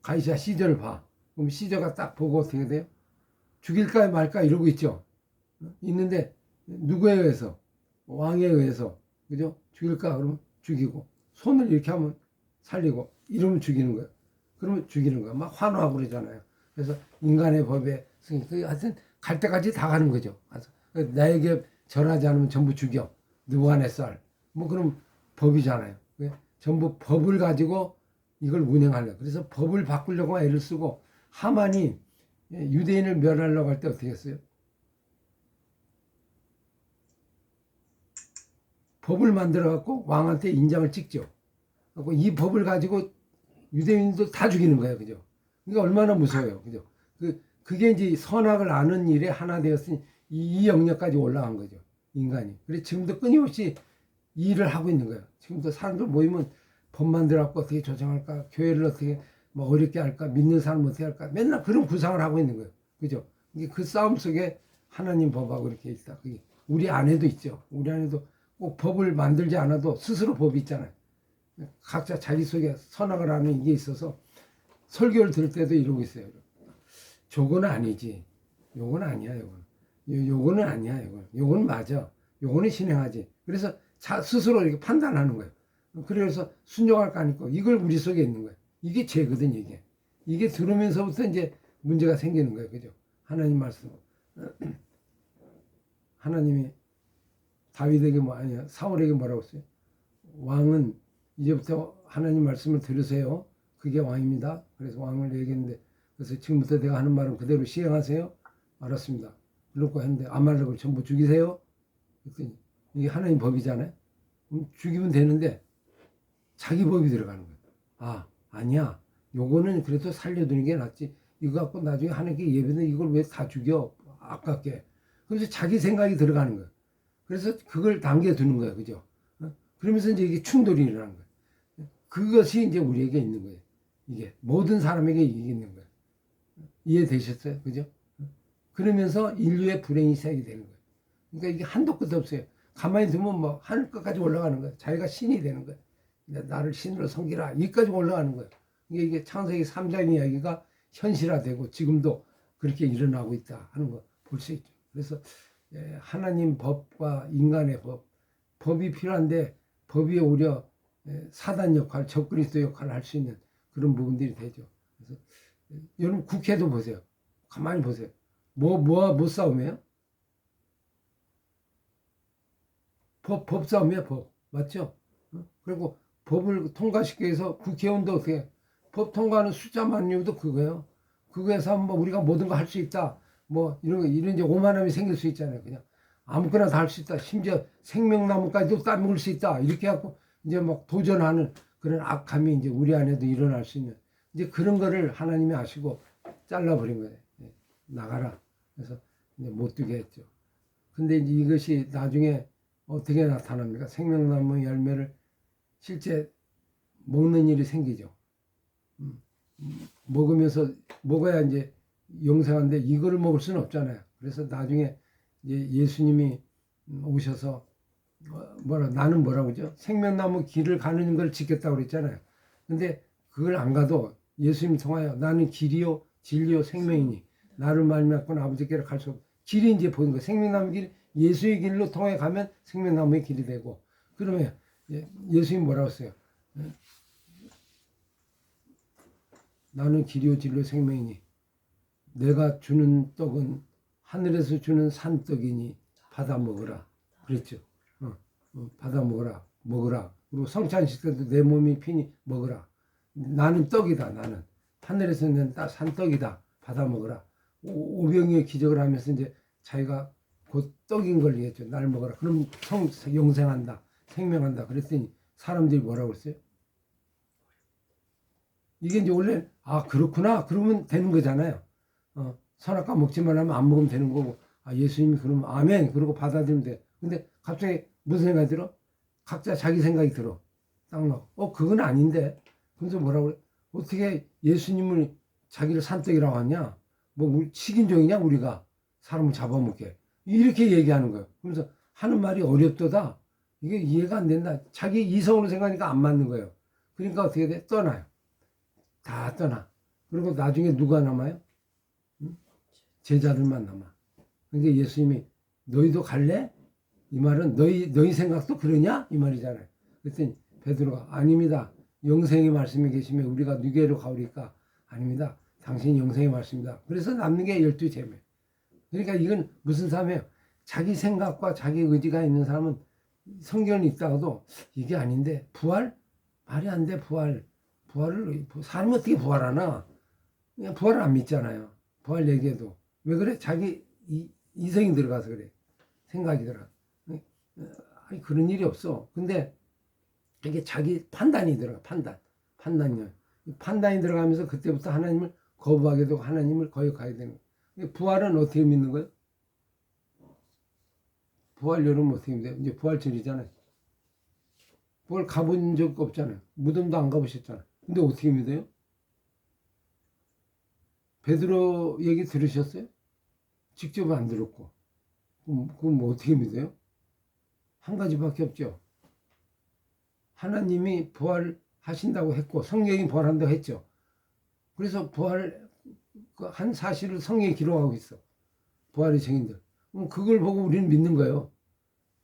가이사 시저를 봐. 그럼 시저가 딱 보고 어떻게 돼요? 죽일까 말까 이러고 있죠. 있는데 누구에 의해서? 왕에 의해서. 그죠? 죽일까 그러면 죽이고 손을 이렇게 하면 살리고 이러면 죽이는 거예요. 그러면 죽이는 거예요. 막 환호하고 그러잖아요. 그래서 인간의 법에 하여튼 갈 때까지 다 가는 거죠. 나에게 절하지 않으면 전부 죽여. 누가 내 쌀. 뭐 그럼 법이잖아요. 전부 법을 가지고 이걸 운행하려고. 그래서 법을 바꾸려고 애를 쓰고 하만이 유대인을 멸하려고 할 때 어떻게 했어요? 법을 만들어 갖고 왕한테 인장을 찍죠. 그리고 이 법을 가지고 유대인도 다 죽이는 거예요. 그죠? 그러니까 얼마나 무서워요. 그죠? 그게 이제 선악을 아는 일에 하나 되었으니 이 영역까지 올라간 거죠. 인간이. 그래서 지금도 끊임없이 이 일을 하고 있는 거예요. 지금도 사람들 모이면 법 만들어 갖고 어떻게 조정할까? 교회를 어떻게 뭐 어렵게 할까? 믿는 사람 어떻게 할까? 맨날 그런 구상을 하고 있는 거예요. 그죠? 이게 그 싸움 속에 하나님 법하고 이렇게 있다. 그게 우리 안에도 있죠. 우리 안에도 꼭 법을 만들지 않아도 스스로 법이 있잖아요. 각자 자기 속에 선악을 하는 이게 있어서 설교를 들을 때도 이러고 있어요. 저거는 아니지. 요건 아니야. 요거는 아니야. 요건 맞아. 요거는 신행하지. 그래서 스스로 이렇게 판단하는 거예요. 그래서 순종할 거 아니고 이걸 우리 속에 있는 거예요. 이게 죄거든 이게. 이게 들으면서부터 이제 문제가 생기는 거예요. 그죠? 하나님 말씀. 하나님이 다윗에게 사울에게 뭐라고 했어요? 왕은 이제부터 하나님 말씀을 들으세요. 그게 왕입니다. 그래서 왕을 얘기했는데 그래서 지금부터 내가 하는 말은 그대로 시행하세요. 알았습니다. 그렇고 했는데 아말렉을 전부 죽이세요. 그랬더니 이게 하나님 법이잖아요. 죽이면 되는데 자기 법이 들어가는 거예요. 아니야. 요거는 그래도 살려두는 게 낫지. 이거 갖고 나중에 하나님께 예배는 이걸 왜 다 죽여? 아깝게. 그래서 자기 생각이 들어가는 거예요. 그래서 그걸 남겨두는 거예요. 그죠? 그러면서 이제 이게 충돌이 일어나는 거예요. 그것이 이제 우리에게 있는 거예요. 이게 모든 사람에게 이게 있는 거예요. 이해되셨어요? 그죠? 그러면서 인류의 불행이 시작이 되는 거예요. 그러니까 이게 한도 끝도 없어요. 가만히 두면 뭐 하늘 끝까지 올라가는 거예요. 자기가 신이 되는 거예요. 나를 신으로 섬기라. 여기까지 올라가는 거예요. 이게 창세기 3장 이야기가 현실화되고 지금도 그렇게 일어나고 있다 하는 거 볼 수 있죠. 그래서 하나님 법과 인간의 법이 필요한데 법이 오히려 사단 역할, 적그리스도 역할을 할 수 있는 그런 부분들이 되죠. 그래서 여러분 국회도 보세요. 가만히 보세요. 뭐 싸움이에요? 법 싸움이야, 법. 맞죠? 그리고 법을 통과시키기 위해서 국회의원도 어떻게 해? 법 통과하는 숫자만 이유도 그거예요. 그거에서 뭐 우리가 모든 거 할 수 있다. 뭐 이런 이제 오만함이 생길 수 있잖아요. 그냥 아무거나 다 할 수 있다. 심지어 생명나무까지도 따먹을 수 있다. 이렇게 해갖고 이제 막 도전하는 그런 악함이 이제 우리 안에도 일어날 수 있는 이제 그런 거를 하나님이 아시고 잘라버린 거예요. 나가라. 그래서 이제 못 두게 했죠. 근데 이제 이것이 나중에 어떻게 나타납니까? 생명나무 열매를 실제 먹는 일이 생기죠. 먹으면서 먹어야 이제 영생한데 이거를 먹을 수는 없잖아요. 그래서 나중에 이제 예수님이 오셔서 나는 뭐라고 그러죠? 생명나무 길을 가는 걸 지켰다고 그랬잖아요. 근데 그걸 안 가도 예수님 통하여 나는 길이요 진리요 생명이니 나를 말미암고는 아버지께로 갈 수 없고 길이 이제 보인 거예요. 생명나무 길 예수의 길로 통해 가면 생명나무의 길이 되고 그러면 예수님 뭐라고 했어요? 나는 길이요 진리요 생명이니 내가 주는 떡은 하늘에서 주는 산떡이니 받아 먹어라. 그랬죠. 받아 먹어라. 먹으라. 그리고 성찬식 때도 내 몸이 피니 먹으라. 나는 떡이다. 나는 하늘에서 낸 산떡이다. 받아 먹으라. 오병이의 기적을 하면서 이제 자기가 곧 떡인 걸 얘기했죠. 날 먹어라. 그럼 영생한다. 생명한다. 그랬더니 사람들이 뭐라고 그랬어요? 이게 이제 원래 그렇구나. 그러면 되는 거잖아요. 선악과 먹지만 하면 안 먹으면 되는 거고, 예수님이 그러면 아멘. 그러고 받아들이면 돼. 근데 갑자기 무슨 생각이 들어? 각자 자기 생각이 들어. 딱 나와. 그건 아닌데. 그래서 뭐라고 그래? 어떻게 예수님을 자기를 산떡이라고 하냐? 뭐 식인종이냐 우리가 사람을 잡아먹게. 이렇게 얘기하는 거예요. 그래서 하는 말이 어렵도다. 이게 이해가 안 된다. 자기 이성으로 생각하니까 안 맞는 거예요. 그러니까 어떻게 돼? 떠나요. 다 떠나. 그리고 나중에 누가 남아요? 제자들만 남아. 그러니까 예수님이 너희도 갈래? 이 말은 너희 생각도 그러냐? 이 말이잖아요. 그랬더니 베드로가 아닙니다. 영생의 말씀이 계시면 우리가 누구로 가오리까? 아닙니다. 당신이 영생의 말씀이다. 그래서 남는 게 12제매. 그러니까 이건 무슨 삶이에요? 자기 생각과 자기 의지가 있는 사람은 성경을 읽다가도 이게 아닌데 부활? 말이 안 돼. 부활을 사람이 어떻게 부활하나? 그냥 부활을 안 믿잖아요. 부활 얘기해도 왜 그래? 자기 이성이 들어가서 그래. 생각이 들어가. 아니 그런 일이 없어. 근데 이게 자기 판단이 들어가. 판단력. 판단이 들어가면서 그때부터 하나님을 거부하게 되고 하나님을 거역하게 되는 거예요. 부활은 어떻게 믿는 거예요? 부활 여러분 어떻게 믿어요? 이제 부활절이잖아요. 부활 가본 적 없잖아요. 무덤도 안 가보셨잖아요. 근데 어떻게 믿어요? 베드로 얘기 들으셨어요? 직접 안 들었고. 그럼 뭐 어떻게 믿어요? 한 가지밖에 없죠. 하나님이 부활하신다고 했고 성령이 부활한다고 했죠. 그래서 부활 한 사실을 성경에 기록하고 있어. 부활의 증인들. 그럼 그걸 보고 우리는 믿는 거예요.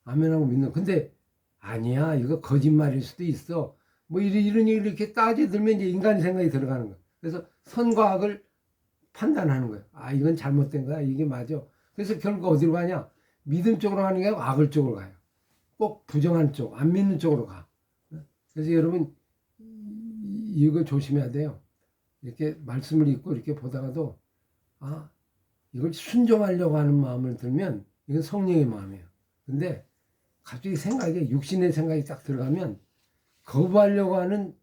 아멘하고 믿는. 근데 아니야 이거 거짓말일 수도 있어. 뭐 이런 얘기를 이렇게 따져들면 이제 인간의 생각이 들어가는 거야. 그래서 선과 악을 판단하는 거예요. 이건 잘못된 거야. 이게 맞아. 그래서 결국 어디로 가냐? 믿음 쪽으로 가는 게 아니고 악을 쪽으로 가요. 꼭 부정한 쪽, 안 믿는 쪽으로 가. 그래서 여러분 이거 조심해야 돼요. 이렇게 말씀을 읽고 이렇게 보다가도 이걸 순종하려고 하는 마음을 들면 이건 성령의 마음이에요. 근데 갑자기 생각이 육신의 생각이 딱 들어가면 거부하려고 하는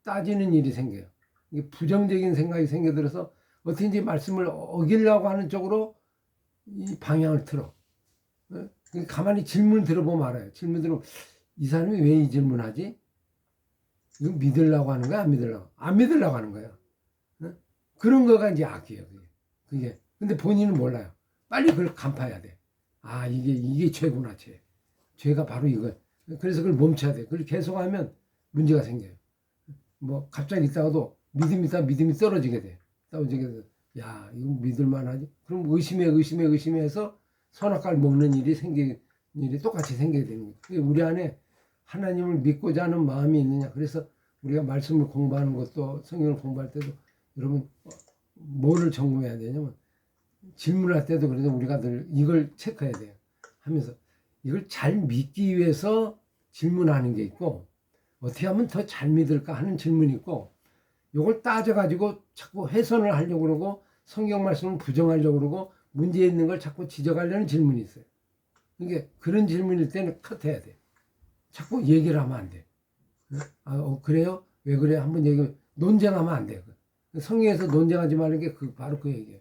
따지는 일이 생겨요. 이게 부정적인 생각이 생겨들어서 어떻게든지 말씀을 어기려고 하는 쪽으로 이 방향을 틀어. 가만히 질문 들어보면 알아요. 질문 들어보면 이 사람이 왜 이 질문하지? 이거 믿으려고 하는 거야? 안 믿으려고? 안 믿으려고 하는 거예요. 그런 거가 이제 악이에요. 그게. 근데 본인은 몰라요. 빨리 그걸 간파해야 돼. 이게 죄구나, 죄. 죄가 바로 이거. 그래서 그걸 멈춰야 돼. 그걸 계속하면 문제가 생겨요. 뭐 갑자기 있다가도 믿음이 떨어지게 돼. 이거 믿을만하지? 그럼 의심해서 선악과를 먹는 일이 똑같이 생기게 되는 거예요. 우리 안에 하나님을 믿고자 하는 마음이 있느냐. 그래서 우리가 말씀을 공부하는 것도 성경을 공부할 때도 여러분 뭐를 점검해야 되냐면 질문할 때도 그래서 우리가 늘 이걸 체크해야 돼요. 하면서 이걸 잘 믿기 위해서 질문하는 게 있고 어떻게 하면 더 잘 믿을까 하는 질문이 있고 이걸 따져가지고 자꾸 훼손을 하려고 그러고 성경 말씀을 부정하려고 그러고 문제 있는 걸 자꾸 지적하려는 질문이 있어요. 이게 그런 질문일 때는 컷해야 돼. 자꾸 얘기를 하면 안 돼. 그래요? 왜 그래? 한번 얘기하면 논쟁하면 안 돼. 성경에서 논쟁하지 말는 게 바로 그 얘기예요.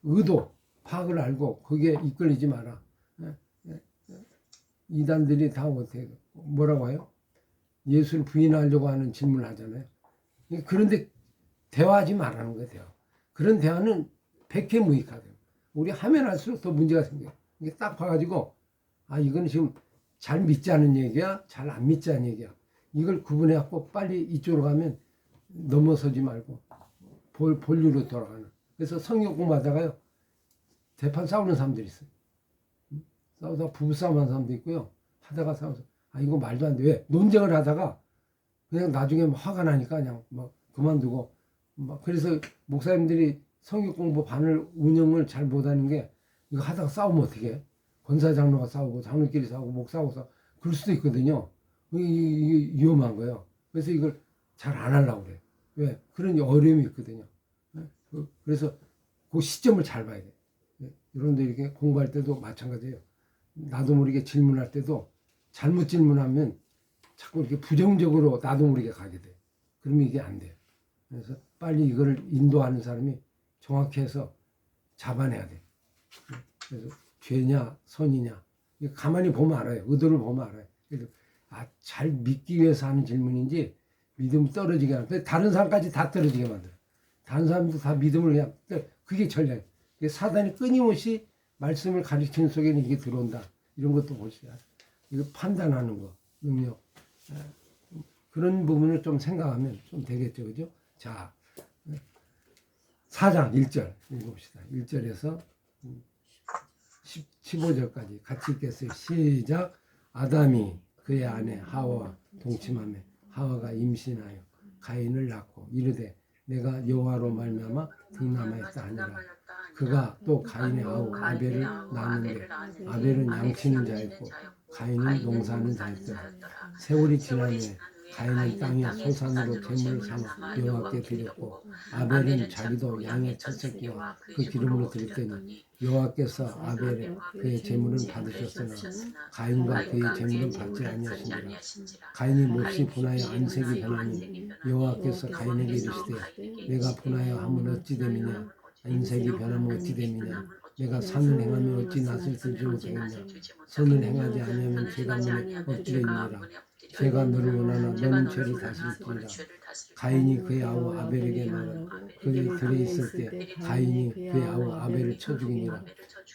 의도, 파악을 알고 거기에 이끌리지 마라. 이단들이 다 어떻게 뭐라고 해요? 예수를 부인하려고 하는 질문을 하잖아요. 그런데 대화하지 말라는 거예요. 대화. 그런 대화는 백해무익하대요. 우리 하면 할수록 더 문제가 생겨요. 이게 딱 봐가지고 이건 지금 잘 믿지 않은 얘기야, 잘 안 믿지 않은 얘기야. 이걸 구분해갖고 빨리 이쪽으로 가면 넘어서지 말고 본류로 돌아가는. 그래서 성경 공부하다가요 대판 싸우는 사람들이 있어요. 싸우다가 부부싸움하는 사람도 있고요. 하다가 싸워서 이거 말도 안 돼. 왜? 논쟁을 하다가 그냥 나중에 화가 나니까 그냥 그만두고 그래서 목사님들이 성경 공부 반을 운영을 잘 못하는 게 이거 하다가 싸우면 어떻게 해? 권사 장로가 싸우고 장로끼리 싸우고 목사하고 싸우고 그럴 수도 있거든요. 이게 위험한 거예요. 그래서 이걸 잘 안 하려고 그래. 왜? 그런 어려움이 있거든요. 그래서 그 시점을 잘 봐야 돼. 여러분들 이렇게 공부할 때도 마찬가지예요. 나도 모르게 질문할 때도 잘못 질문하면 자꾸 이렇게 부정적으로 나도 모르게 가게 돼. 그러면 이게 안 돼요. 그래서 빨리 이거를 인도하는 사람이 정확히 해서 잡아내야 돼. 그래서 죄냐 선이냐 이거 가만히 보면 알아요. 의도를 보면 알아요. 그래서 잘 믿기 위해서 하는 질문인지 믿음이 떨어지게 하는. 다른 사람까지 다 떨어지게 만들어. 다른 사람도 다 믿음을 그냥 그게 전략이에요. 사단이 끊임없이 말씀을 가르치는 속에는 이게 들어온다. 이런 것도 보셔야 돼요. 이거 판단하는 거, 능력. 그런 부분을 좀 생각하면 좀 되겠죠. 그죠? 자, 4장 1절 읽어봅시다. 1절에서 15절까지 같이 읽겠어요. 시작. 아담이 그의 아내 하와와 동침하며 하와가 임신하여 가인을 낳고 이르되 내가 여호와로 말미암아 등남하였다 하니라. 그가 또 가인의 아우 아벨을 낳았는데 아벨은 양치는 자였고 가인은 농사하는 자였더라. 세월이 지난 후에 가인은 땅에 소산으로 제물을 삼아 여호와께 드렸고 아벨은 자기도 양의 첫 새끼와 그 기름으로 드렸더니 여호와께서 아벨의 그의 제물은 받으셨으나 가인과 그의 제물은 받지 아니하신지라. 가인이 몹시 분하여 안색이 변하니 여호와께서 가인에게 이르시되 내가 분하여 함은 어찌 됨이냐 안색이 변하면 어찌 됨이냐 내가 선을 행하면 어찌 낯을 들지 못하겠냐 선을 행하지 아니하면 죄가 문에 엎드려있느니라. 죄가 너를 원하나 너는 죄를 다스릴지니라. 가인이 그의 아우 아벨에게 말하여 그들이 들에 있을 때 가인이 그의 아우 아벨을 쳐 죽이니라.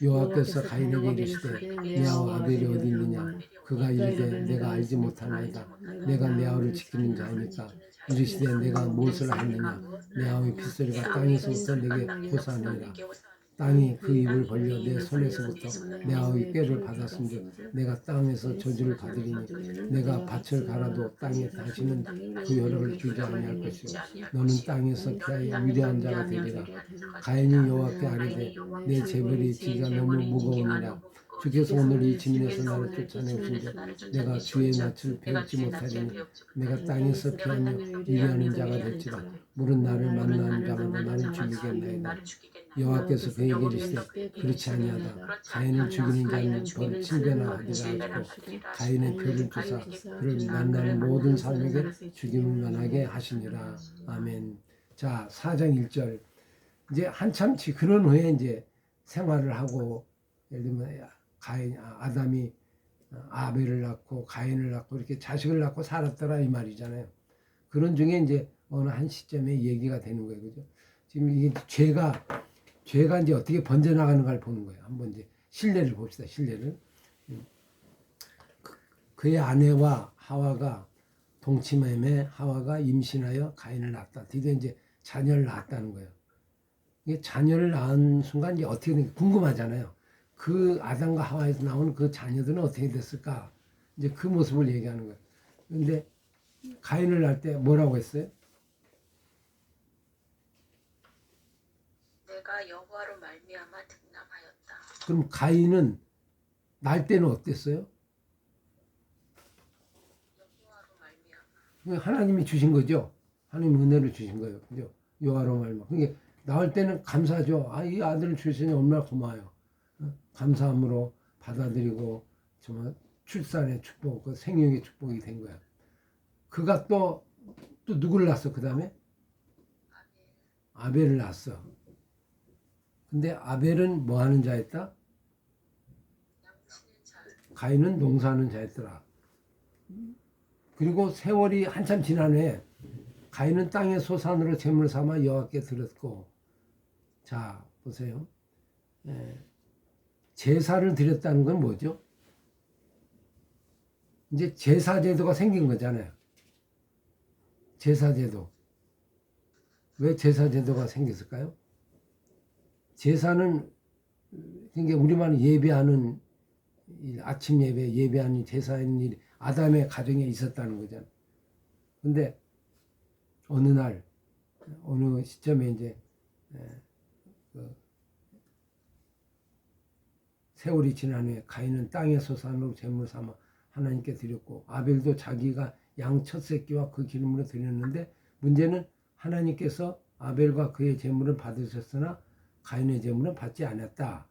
여호와께서 가인에게 이르시되 네 아우 아벨이 어디 있느냐. 그가 이르되 내가 알지 못하나이다. 내가 내 아우를 지키는 자이니까. 이르시되 내가 무엇을 하느냐. 내 아우의 핏소리가 땅에서부터 내게 호소하느니라. 땅이 그 입을 벌려 내 손에서부터 내 아우의 꾀를 받았은즉 내가 땅에서 저주를 받으리니 내가 밭을 갈아도 땅에 다시는 그 여력을 주지 아니할 것이요 너는 땅에서 피하여 위대한 자가 되리라. 가인이 여호와께 아뢰되 내 재벌이 지가 너무 무거우니라. 주께서 오늘 이 지면에서 나를 쫓아내신즉 내가 주의 낯을 배우지 못하리니 내가 땅에서 피하며 위대하는 자가 될지라. 물은 나를 만나는 자마다 나를 죽이겠나이다. 여호와께서 그에게 이르시되 그렇지 아니하다. 가인을 죽이는 자는 벌 7배나 하리라 하시고 가인의 표를 주사 그를 만나는 모든 사람에게 죽임을 면하게 하시니라. 아멘. 자, 4장 1절. 이제 한참 그런 후에 이제 생활을 하고 예를 들면 아담이 아벨을 낳고 가인을 낳고 이렇게 자식을 낳고 살았더라 이 말이잖아요. 그런 중에 이제 어느 한 시점에 얘기가 되는 거예요. 그죠? 지금 이게 죄가 이제 어떻게 번져나가는가를 보는 거예요. 한번 이제 신뢰를 봅시다. 신뢰를. 그의 아내와 하와가 동침함에 하와가 임신하여 가인을 낳았다. 드디어 이제 자녀를 낳았다는 거예요. 이게 자녀를 낳은 순간 이제 어떻게 되는지 궁금하잖아요. 그 아담과 하와에서 나온 그 자녀들은 어떻게 됐을까? 이제 그 모습을 얘기하는 거예요. 그런데 가인을 낳을 때 뭐라고 했어요? 내가 여호와로 말미암아 등남하였다. 그럼 가인은 날 때는 어땠어요? 여호와로 말미암아. 하나님이 주신 거죠. 하나님 은혜를 주신 거예요. 그죠? 여호와로 말미암아. 그러니까 나올 때는 감사하죠. 이 아들을 주시니 얼마나 고마워요. 감사함으로 받아들이고 정말 출산의 축복, 그 생육의 축복이 된 거야. 그가 또 누구를 낳았어? 그 다음에 아벨을 낳았어. 근데 아벨은 뭐 하는 자였다? 가인은 농사하는 자였더라. 그리고 세월이 한참 지난 후에 가인은 땅의 소산으로 제물 삼아 여호와께 드렸고, 자 보세요. 제사를 드렸다는 건 뭐죠? 이제 제사제도가 생긴 거잖아요. 제사제도. 왜 제사제도가 생겼을까요? 제사는 그러니까 우리만 예배하는 아침 예배하는 제사하는 일이 아담의 가정에 있었다는 거잖아요. 근데 어느 날 어느 시점에 이제 세월이 지난 후에 가인은 땅의 소산으로 제물 삼아 하나님께 드렸고 아벨도 자기가 양 첫 새끼와 그 기름으로 드렸는데 문제는 하나님께서 아벨과 그의 제물을 받으셨으나 가인의 제물은 받지 않았다.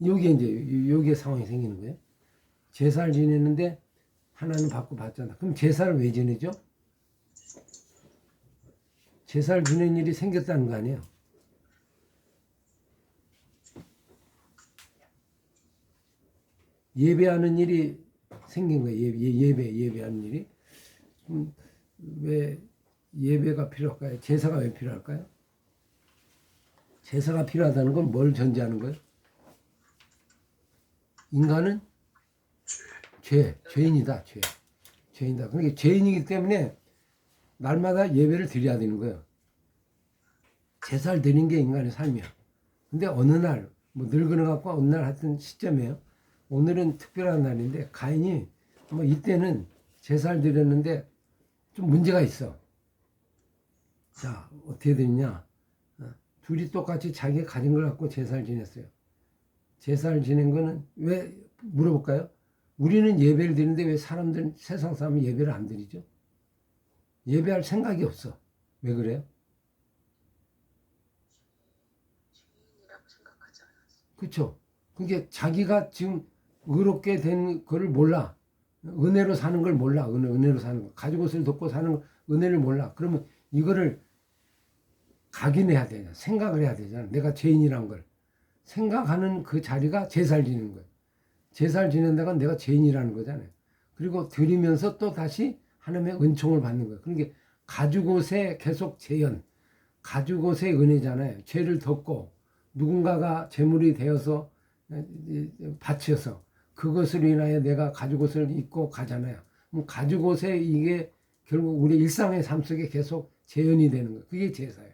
여기에 이제 여기에 상황이 생기는 거예요. 제사를 지냈는데 하나님 받고 받잖아. 그럼 제사를 왜 지내죠? 제사를 지내는 일이 생겼다는 거 아니에요. 예배하는 일이 생긴 거예요. 예배하는 일이. 왜 예배가 필요할까요? 제사가 왜 필요할까요? 제사가 필요하다는 건 뭘 전제하는 거예요? 인간은 죄인이다. 죄인이다. 그러니까 죄인이기 때문에 날마다 예배를 드려야 되는 거예요. 제사를 드리는 게 인간의 삶이야. 근데 어느 날, 뭐 늙어갖고 어느 날 하여튼 시점이에요. 오늘은 특별한 날인데 가인이 뭐 이때는 제사를 드렸는데 좀 문제가 있어. 자, 어떻게 되느냐? 둘이 똑같이 자기가 가진 걸 갖고 제사를 지냈어요. 제사를 지낸 거는 왜 물어볼까요? 우리는 예배를 드리는데 왜 사람들은 세상 사람은 예배를 안 드리죠? 예배할 생각이 없어. 왜 그래요? 죄인이라고 생각하지 않았어. 그렇죠. 그게 자기가 지금 의롭게 된 거를 몰라. 은혜로 사는 걸 몰라. 은혜로 사는 거. 가지고서 돕고 사는 거, 은혜를 몰라. 그러면 이거를 각인해야 되잖아. 생각을 해야 되잖아. 내가 죄인이란 걸. 생각하는 그 자리가 제사를 지내는 거예요. 제사를 지낸다가 내가 죄인이라는 거잖아요. 그리고 드리면서 또 다시 하나님의 은총을 받는 거예요. 그러니까 가죽옷에 계속 재현. 가죽옷의 은혜잖아요. 죄를 덮고 누군가가 제물이 되어서 바쳐서 그것을 인하여 내가 가죽옷을 입고 가잖아요. 그럼 가죽옷에 이게 결국 우리 일상의 삶 속에 계속 재현이 되는 거예요. 그게 제사예요.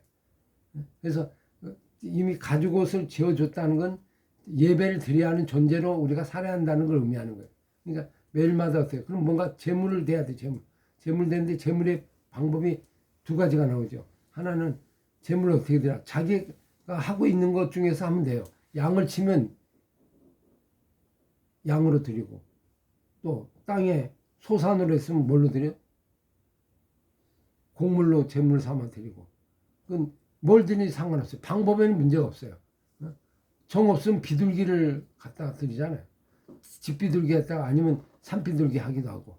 그래서 이미 가죽옷을 지어줬다는 건 예배를 드려야 하는 존재로 우리가 살아야 한다는 걸 의미하는 거예요. 그러니까 매일마다 어때요? 그럼 뭔가 제물을 대야 돼. 제물 되는데 제물의 방법이 두 가지가 나오죠. 하나는 제물을 어떻게 드려? 자기가 하고 있는 것 중에서 하면 돼요. 양을 치면 양으로 드리고 또 땅에 소산으로 했으면 뭘로 드려? 곡물로 제물 삼아 드리고 그건 뭘 드리니 상관없어요. 방법에는 문제가 없어요. 정 없으면 비둘기를 갖다가 드리잖아요. 집 비둘기 했다가 아니면 산 비둘기 하기도 하고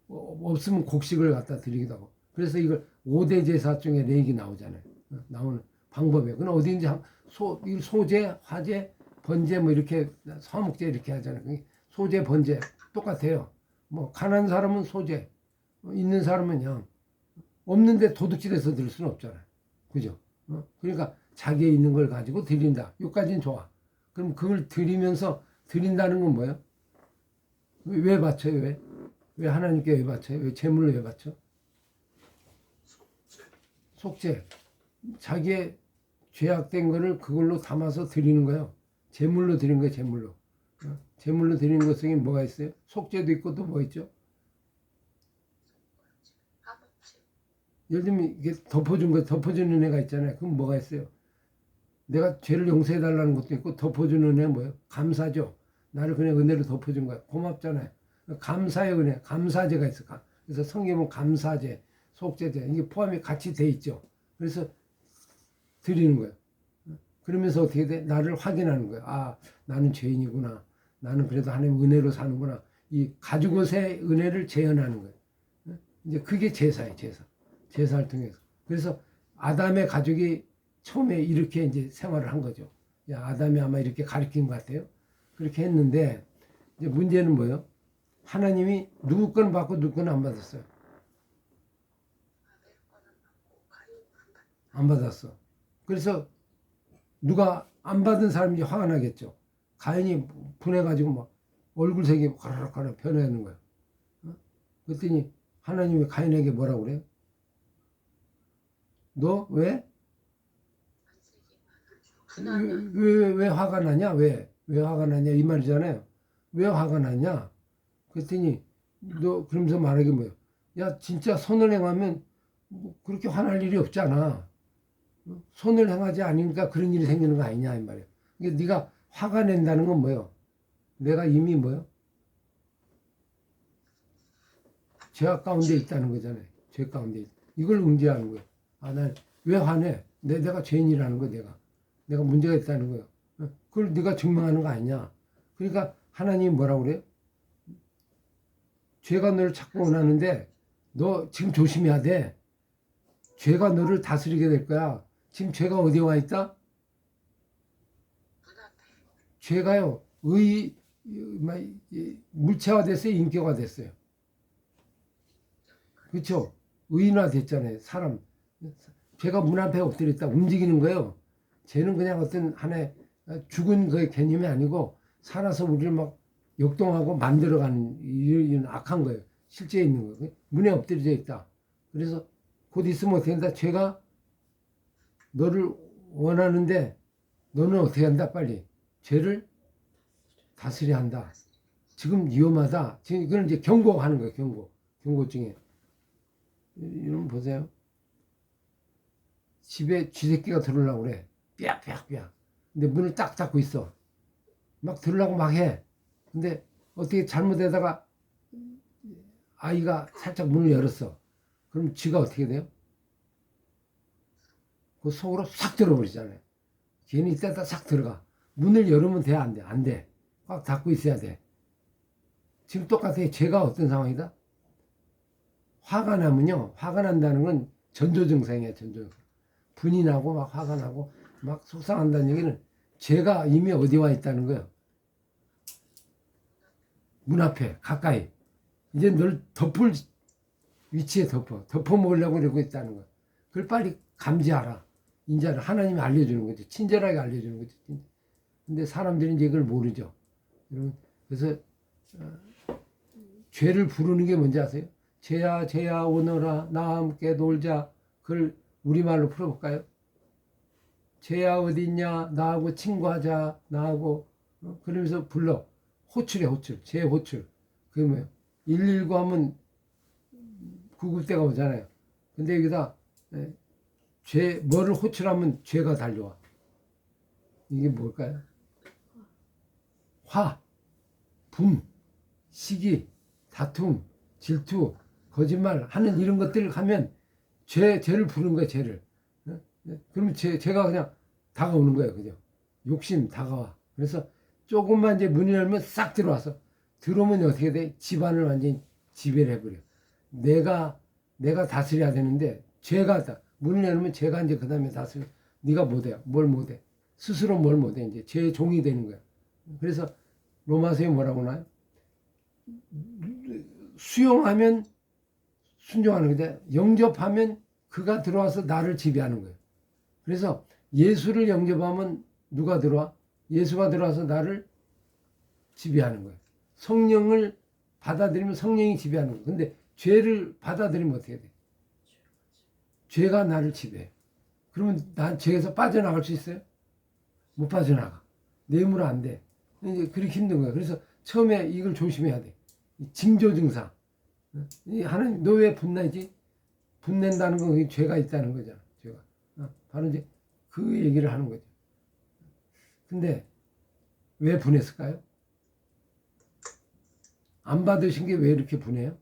없으면 곡식을 갖다 드리기도 하고 그래서 이걸 5대 제사 중에 레이기 나오잖아요. 나오는 방법이에요. 그건 어디든지 소제, 화제, 번제 뭐 이렇게 화목제 이렇게 하잖아요. 소제, 번제 똑같아요. 뭐 가난한 사람은 소제, 있는 사람은 양. 없는데 도둑질해서 드릴 수는 없잖아요. 그죠? 그러니까 자기에 있는 걸 가지고 드린다. 여기까지는 좋아. 그럼 그걸 드리면서 드린다는 건 뭐예요? 왜 바쳐요? 왜 하나님께 왜 바쳐요? 왜 제물을 왜 바쳐? 속죄. 자기의 죄악된 거를 그걸로 담아서 드리는 거예요. 제물로 드리는 거예요. 제물로. 제물로 드리는 것 속에 뭐가 있어요? 속죄도 있고 또 뭐 있죠? 화목제. 예를 들면 이게 덮어주는 애가 있잖아요. 그럼 뭐가 있어요? 내가 죄를 용서해달라는 것도 있고 덮어주는 애 뭐예요? 감사죠. 나를 그냥 은혜로 덮어준 거야. 고맙잖아요. 감사의 은혜, 감사제가 있어. 그래서 성경은 감사제, 속죄제 이게 포함이 같이 돼 있죠. 그래서 드리는 거예요. 그러면서 어떻게 돼? 나를 확인하는 거예요. 아, 나는 죄인이구나. 나는 그래도 하나님 은혜로 사는구나. 이 가죽옷의 은혜를 재현하는 거예요. 이제 그게 제사예요, 제사. 제사를 통해서. 그래서 아담의 가족이 처음에 이렇게 이제 생활을 한 거죠. 아담이 아마 이렇게 가르친 것 같아요. 그렇게 했는데, 이제 문제는 뭐예요? 하나님이 누구 건 받고 누구 건 안 받았어요. 아벨 거는 받고 가인 안 받. 안 받았어. 그래서 누가 안 받은 사람이 화가 나겠죠. 가인이 분해가지고 막 얼굴색이 화라락 변하는 거예요. 그랬더니 하나님이 가인에게 뭐라고 그래요? 너 왜? 왜 화가 나냐? 왜 화가 나냐? 이 말이잖아요. 왜 화가 나냐? 그랬더니 너 그러면서 말하기 뭐예요? 야 진짜 선을 행하면 뭐 그렇게 화날 일이 없잖아. 선을 행하지 않으니까 그런 일이 생기는 거 아니냐 이 말이에요. 그러니까 네가 화가 낸다는 건 뭐예요? 내가 이미 뭐예요? 죄악 가운데 있다는 거잖아요. 죄 가운데 이걸 응지하는 거예요. 아, 난 왜 화내? 내가 죄인이라는 거 내가 문제가 있다는 거예요. 그걸 네가 증명하는 거 아니냐? 그러니까 하나님이 뭐라고 그래요? 죄가 너를 자꾸 원하는데 너 지금 조심해야 돼. 죄가 너를 다스리게 될 거야. 지금 죄가 어디에 와 있다? 문 앞에. 죄가요. 물체화 됐어요. 인격화 됐어요. 그렇죠? 의인화 됐잖아요. 사람. 죄가 문 앞에 엎드렸다. 움직이는 거예요. 죄는 그냥 어떤 하나의 죽은 그 개념이 아니고 살아서 우리를 막 역동하고 만들어가는 이런 악한 거예요. 실제 있는 거예요. 문에 엎드려져 있다. 그래서 곧 있으면 어떻게 한다? 죄가 너를 원하는데 너는 어떻게 한다? 빨리 죄를 다스려야 한다. 지금 위험하다. 지금 이건 이제 경고하는 거예요. 경고증에. 여러분 보세요. 집에 쥐새끼가 들어오려고 그래. 삐약삐약삐약. 근데 문을 딱 닫고 있어. 막 들어오려고 막 해. 근데 어떻게 잘못하다가 아이가 살짝 문을 열었어. 그럼 쥐가 어떻게 돼요? 그 속으로 싹 들어버리잖아요. 괜히 이따다 싹 들어가. 문을 열으면 돼? 안 돼? 안 돼. 꽉 닫고 있어야 돼. 지금 똑같아요. 죄가 어떤 상황이다? 화가 나면요. 화가 난다는 건 전조증상이야. 전조증상. 분이 나고 막 화가 나고 막 속상한다는 얘기는 죄가 이미 어디 와 있다는 거예요. 문 앞에 가까이. 이제 널 덮을 위치에 덮어 먹으려고 그러고 있다는 거야. 그걸 빨리 감지하라. 인자를 하나님이 알려주는 거죠. 친절하게 알려주는 거죠. 근데 사람들이 이제 이걸 모르죠. 그래서 죄를 부르는 게 뭔지 아세요? 죄야 죄야 오너라 나와 함께 놀자. 그걸 우리말로 풀어볼까요? 죄야 어디 있냐? 나하고 친구하자. 나하고 그러면서 불러. 호출해 호출. 죄 호출. 그게 뭐예요? 119 하면 구급대가 오잖아요. 근데 여기다 뭐를 호출하면 죄가 달려와. 이게 뭘까요? 화, 분, 시기, 다툼, 질투, 거짓말 하는 이런 것들을 하면 죄를 부르는 거예요. 죄를. 그러면 죄가 그냥 다가오는 거예요. 그죠? 욕심 다가와. 그래서 조금만 이제 문을 열면 싹 들어와서 들어오면 어떻게 돼? 집안을 완전히 지배를 해버려. 내가 다스려야 되는데 죄가 문을 열면 죄가 이제 그 다음에 다스려. 네가 못해. 뭘 못해. 스스로 뭘 못해. 이제 죄의 종이 되는 거야. 그래서 로마서에 뭐라고 나요? 수용하면 순종하는 거죠. 영접하면 그가 들어와서 나를 지배하는 거예요. 그래서 예수를 영접하면 누가 들어와? 예수가 들어와서 나를 지배하는 거예요. 성령을 받아들이면 성령이 지배하는 거예요. 근데 죄를 받아들이면 어떻게 돼? 죄가 나를 지배해. 그러면 난 죄에서 빠져나갈 수 있어요? 못 빠져나가. 내 힘으로 안 돼. 이제 그렇게 힘든 거야. 그래서 처음에 이걸 조심해야 돼. 징조증상. 하나님, 너 왜 분내지? 분낸다는 건 죄가 있다는 거잖아. 죄가. 바로 이제 그 얘기를 하는 거죠. 근데 왜 분했을까요? 안 받으신 게 왜 이렇게 분해요?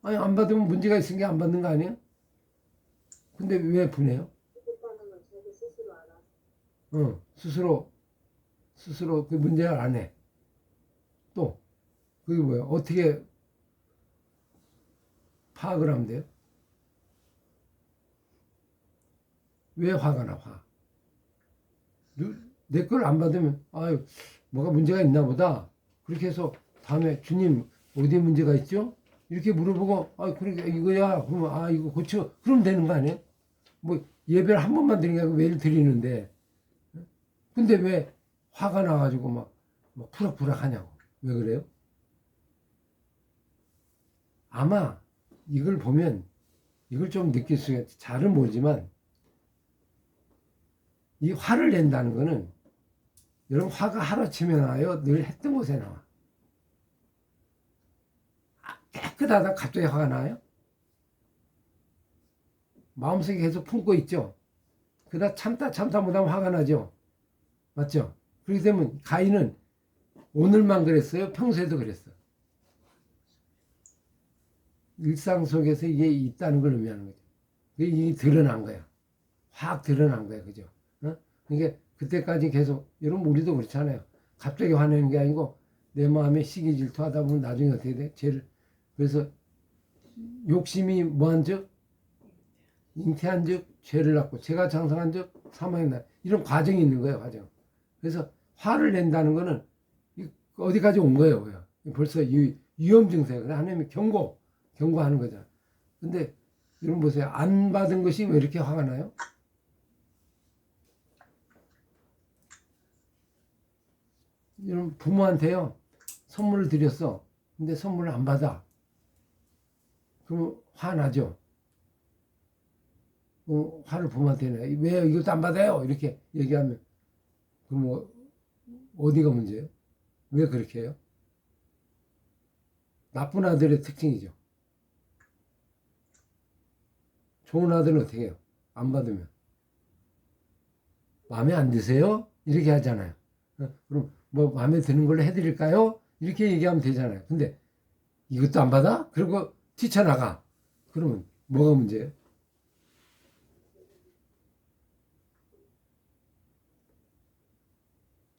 아니, 안 받으면 문제가 있으니까 안 받는 거 아니에요? 근데 왜 분해요? 스스로 그 문제를 안 해. 또, 그게 뭐예요? 어떻게 파악을 하면 돼요? 왜 화가 나, 화? 내 걸 안 받으면, 아유, 뭐가 문제가 있나 보다. 그렇게 해서 다음에 주님, 어디에 문제가 있죠? 이렇게 물어보고, 아, 그러니까 이거야. 그러면, 아, 이거 고쳐. 그러면 되는 거 아니에요? 뭐, 예배를 한 번만 드리는 게 아니고 매일 드리는데. 근데 왜 화가 나가지고 막 푸락푸락 하냐고. 왜 그래요? 아마 이걸 보면, 이걸 좀 느낄 수가, 잘은 모르지만, 이 화를 낸다는 거는, 여러분 화가 하루아침에 나와요? 늘 했던 곳에 나와? 깨끗하다 갑자기 화가 나요? 마음속에 계속 품고 있죠? 그러다 참다 못하면 화가 나죠? 맞죠? 그렇게 되면 가인은 오늘만 그랬어요? 평소에도 그랬어? 일상 속에서 이게 있다는 걸 의미하는 거죠. 이게 드러난 거야. 확 드러난 거야. 그죠? 어? 이게 그때까지 계속, 여러분, 우리도 그렇잖아요. 갑자기 화내는 게 아니고, 내 마음에 시기 질투하다 보면 나중에 어떻게 돼? 죄를. 그래서, 욕심이 뭐한 적? 잉태한 적? 죄를 낳고, 죄가 장성한 적? 사망의 날. 이런 과정이 있는 거예요, 과정. 그래서, 화를 낸다는 거는, 어디까지 온 거예요, 그냥. 벌써 위험 증세예요. 그래, 하나님이 경고하는 거잖아. 근데, 여러분 보세요. 안 받은 것이 왜 이렇게 화가 나요? 여러분, 부모한테요, 선물을 드렸어. 근데 선물을 안 받아. 그럼 화나죠? 화를 부모한테 내. 왜 이것도 안 받아요? 이렇게 얘기하면. 그럼 어디가 문제예요? 왜 그렇게 해요? 나쁜 아들의 특징이죠. 좋은 아들은 어떻게 해요? 안 받으면. 마음에 안 드세요? 이렇게 하잖아요. 그럼 뭐 마음에 드는 걸로 해드릴까요? 이렇게 얘기하면 되잖아요. 근데 이것도 안 받아? 그리고 뛰쳐나가. 그러면 뭐가 문제예요?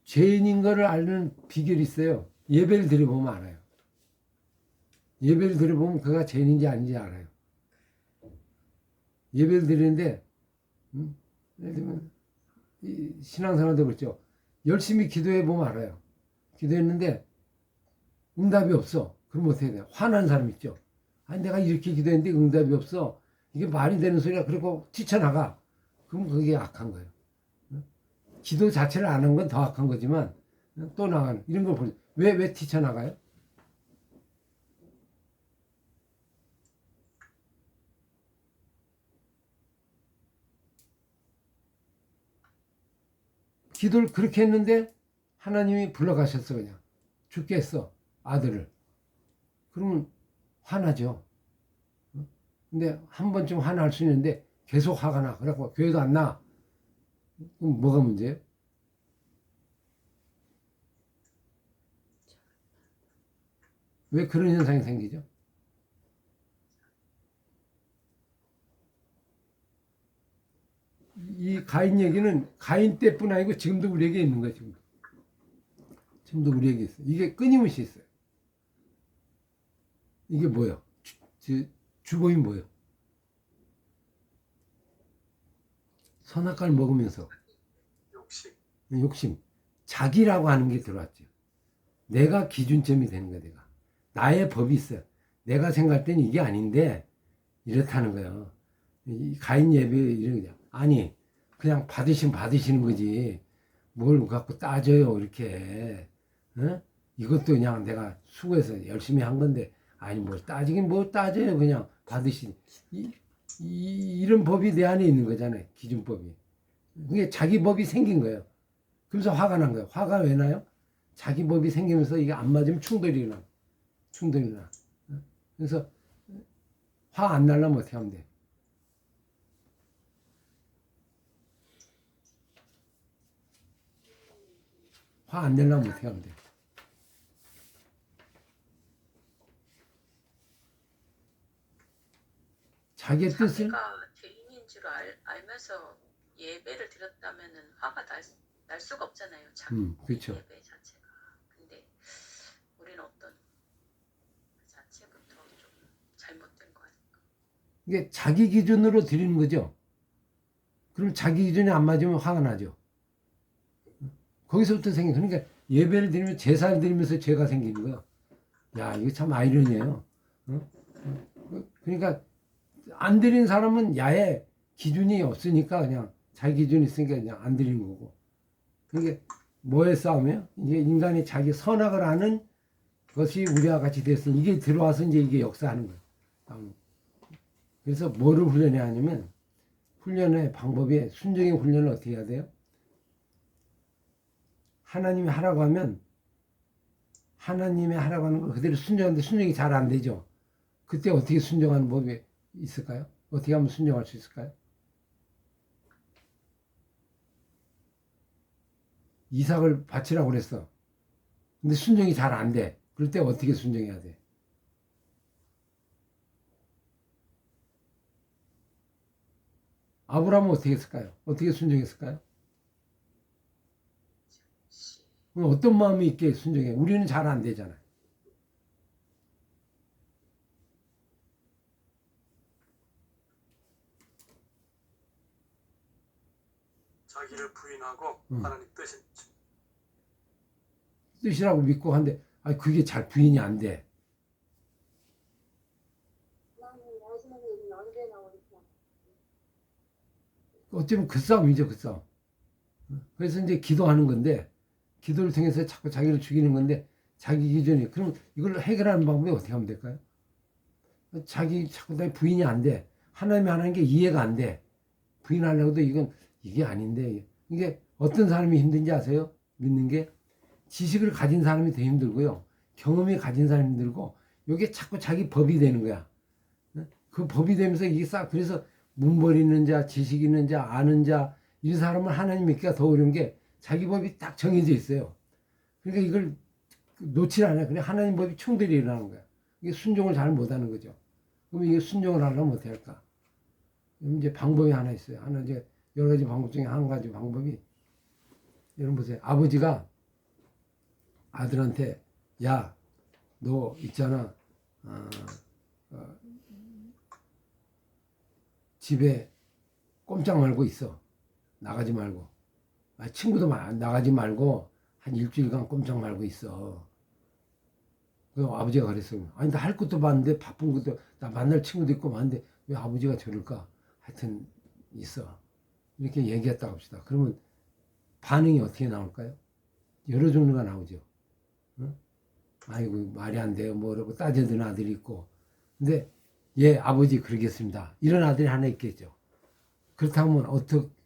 죄인인 거를 아는 비결이 있어요. 예배를 드려보면 알아요. 예배를 드려보면 그가 죄인인지 아닌지 알아요. 예배를 드리는데, 예를 들면, 신앙생활도 그렇죠. 열심히 기도해 보면 알아요. 기도했는데, 응답이 없어. 그럼 어떻게 돼요? 화난 사람 있죠. 아니, 내가 이렇게 기도했는데 응답이 없어. 이게 말이 되는 소리야. 그리고 뛰쳐나가. 그럼 그게 악한 거예요. 기도 자체를 안 한 건 더 악한 거지만, 또 나가는, 이런 걸 보죠. 왜 뛰쳐나가요? 기도를 그렇게 했는데 하나님이 불러가셨어. 그냥 죽게 했어, 아들을. 그러면 화나죠. 근데 한 번쯤 화날 수 있는데 계속 화가 나. 그래갖고 교회도 안 나. 그럼 뭐가 문제예요? 왜 그런 현상이 생기죠? 이 가인 얘기는 가인 때뿐 아니고 지금도 우리에게 있는 거예요. 지금도 우리에게 있어요. 이게 끊임없이 있어요. 이게 뭐예요? 주범이 뭐예요? 선악과를 먹으면서 욕심. 자기라고 하는 게 들어왔죠. 내가 기준점이 되는 거야. 내가. 나의 법이 있어요. 내가 생각할 때는 이게 아닌데 이렇다는 거예요. 이 가인 예배 이런 거죠. 아니, 그냥 받으시는 거지. 뭘 갖고 따져요, 이렇게. 어? 이것도 그냥 내가 수고해서 열심히 한 건데, 아니, 뭘 따지긴 뭐 따져요, 그냥 받으시니. 이런 법이 내 안에 있는 거잖아요, 기준법이. 그게 자기 법이 생긴 거예요. 그래서 화가 난 거예요. 화가 왜 나요? 자기 법이 생기면서 이게 안 맞으면 충돌이 나. 그래서 화 안 날려면 어떻게 하면 돼? 화 안 내려면 어떻게 하면 돼? 자기의 뜻을 자기가 죄인인 줄 알면서 예배를 드렸다면은 화가 날 수가 없잖아요. 자기 그렇죠. 예배 자체가. 근데 우리는 어떤 그 자체부터 좀 잘못된 거 아닐까? 이게 자기 기준으로 드리는 거죠. 그럼 자기 기준이 안 맞으면 화가 나죠. 거기서부터 생겨. 그러니까 예배를 드리면 제사를 드리면서 죄가 생기는 거야. 야, 이거 참 아이러니예요. 그러니까 안 드린 사람은 야의 기준이 없으니까 그냥 자기 기준이 있으니까 그냥 안 드리는 거고. 그게 뭐의 싸움이에요? 이제 인간이 자기 선악을 하는 것이 우리와 같이 됐으니 이게 들어와서 이제 이게 역사하는 거예요. 그래서 뭐를 훈련해야 하냐면 훈련의 방법이 순종의 훈련을 어떻게 해야 돼요? 하나님이 하라고 하면 하나님이 하라고 하는 걸 그대로 순종하는데 순종이 잘 안 되죠. 그때 어떻게 순종하는 법이 있을까요? 어떻게 하면 순종할 수 있을까요? 이삭을 바치라고 그랬어. 근데 순종이 잘 안 돼. 그럴 때 어떻게 순종해야 돼? 아브라함은 어떻게 했을까요? 어떻게 순종했을까요? 어떤 마음이 있게 순종해? 우리는 잘 안 되잖아요. 자기를 부인하고 응. 하나님 뜻이라고 믿고 한데 그게 잘 부인이 안 돼. 어쩌면 그 싸움이죠, 그 싸움. 그래서 이제 기도하는 건데, 기도를 통해서 자꾸 자기를 죽이는 건데, 자기 기준이, 그럼 이걸 해결하는 방법이 어떻게 하면 될까요? 자꾸 내 부인이 안 돼. 하나님이 하는 게 이해가 안 돼. 부인하려고도 이게 아닌데, 이게 어떤 사람이 힘든지 아세요? 믿는 게? 지식을 가진 사람이 더 힘들고요. 경험이 가진 사람이 힘들고, 이게 자꾸 자기 법이 되는 거야. 그 법이 되면서 이게 그래서 문벌 있는 자, 지식 있는 자, 아는 자, 이 사람은 하나님 믿기가 더 어려운 게 자기 법이 딱 정해져 있어요. 그러니까 이걸 놓칠 않아요. 그냥 하나님 법이 충돌이 일어나는 거야. 이게 순종을 잘 못하는 거죠. 그럼 이게 순종을 하려면 어떻게 할까? 이제 방법이 하나 있어요. 하나 이제 여러 가지 방법 중에 한 가지 방법이, 여러분 보세요. 아버지가 아들한테 야, 너 있잖아. 집에 꼼짝 말고 있어. 나가지 말고. 친구도 나가지 말고 한 일주일간 꼼짝 말고 있어. 그 아버지가 그랬어요. 아니 나 할 것도 많은데 바쁜 것도 나 만날 친구도 있고 많은데 왜 아버지가 저럴까? 하여튼 있어. 이렇게 얘기했다고 합시다. 그러면 반응이 어떻게 나올까요? 여러 종류가 나오죠. 응? 아이고 말이 안 돼요. 뭐라고 따져드는 아들이 있고. 근데 예 아버지 그러겠습니다. 이런 아들이 하나 있겠죠. 그렇다면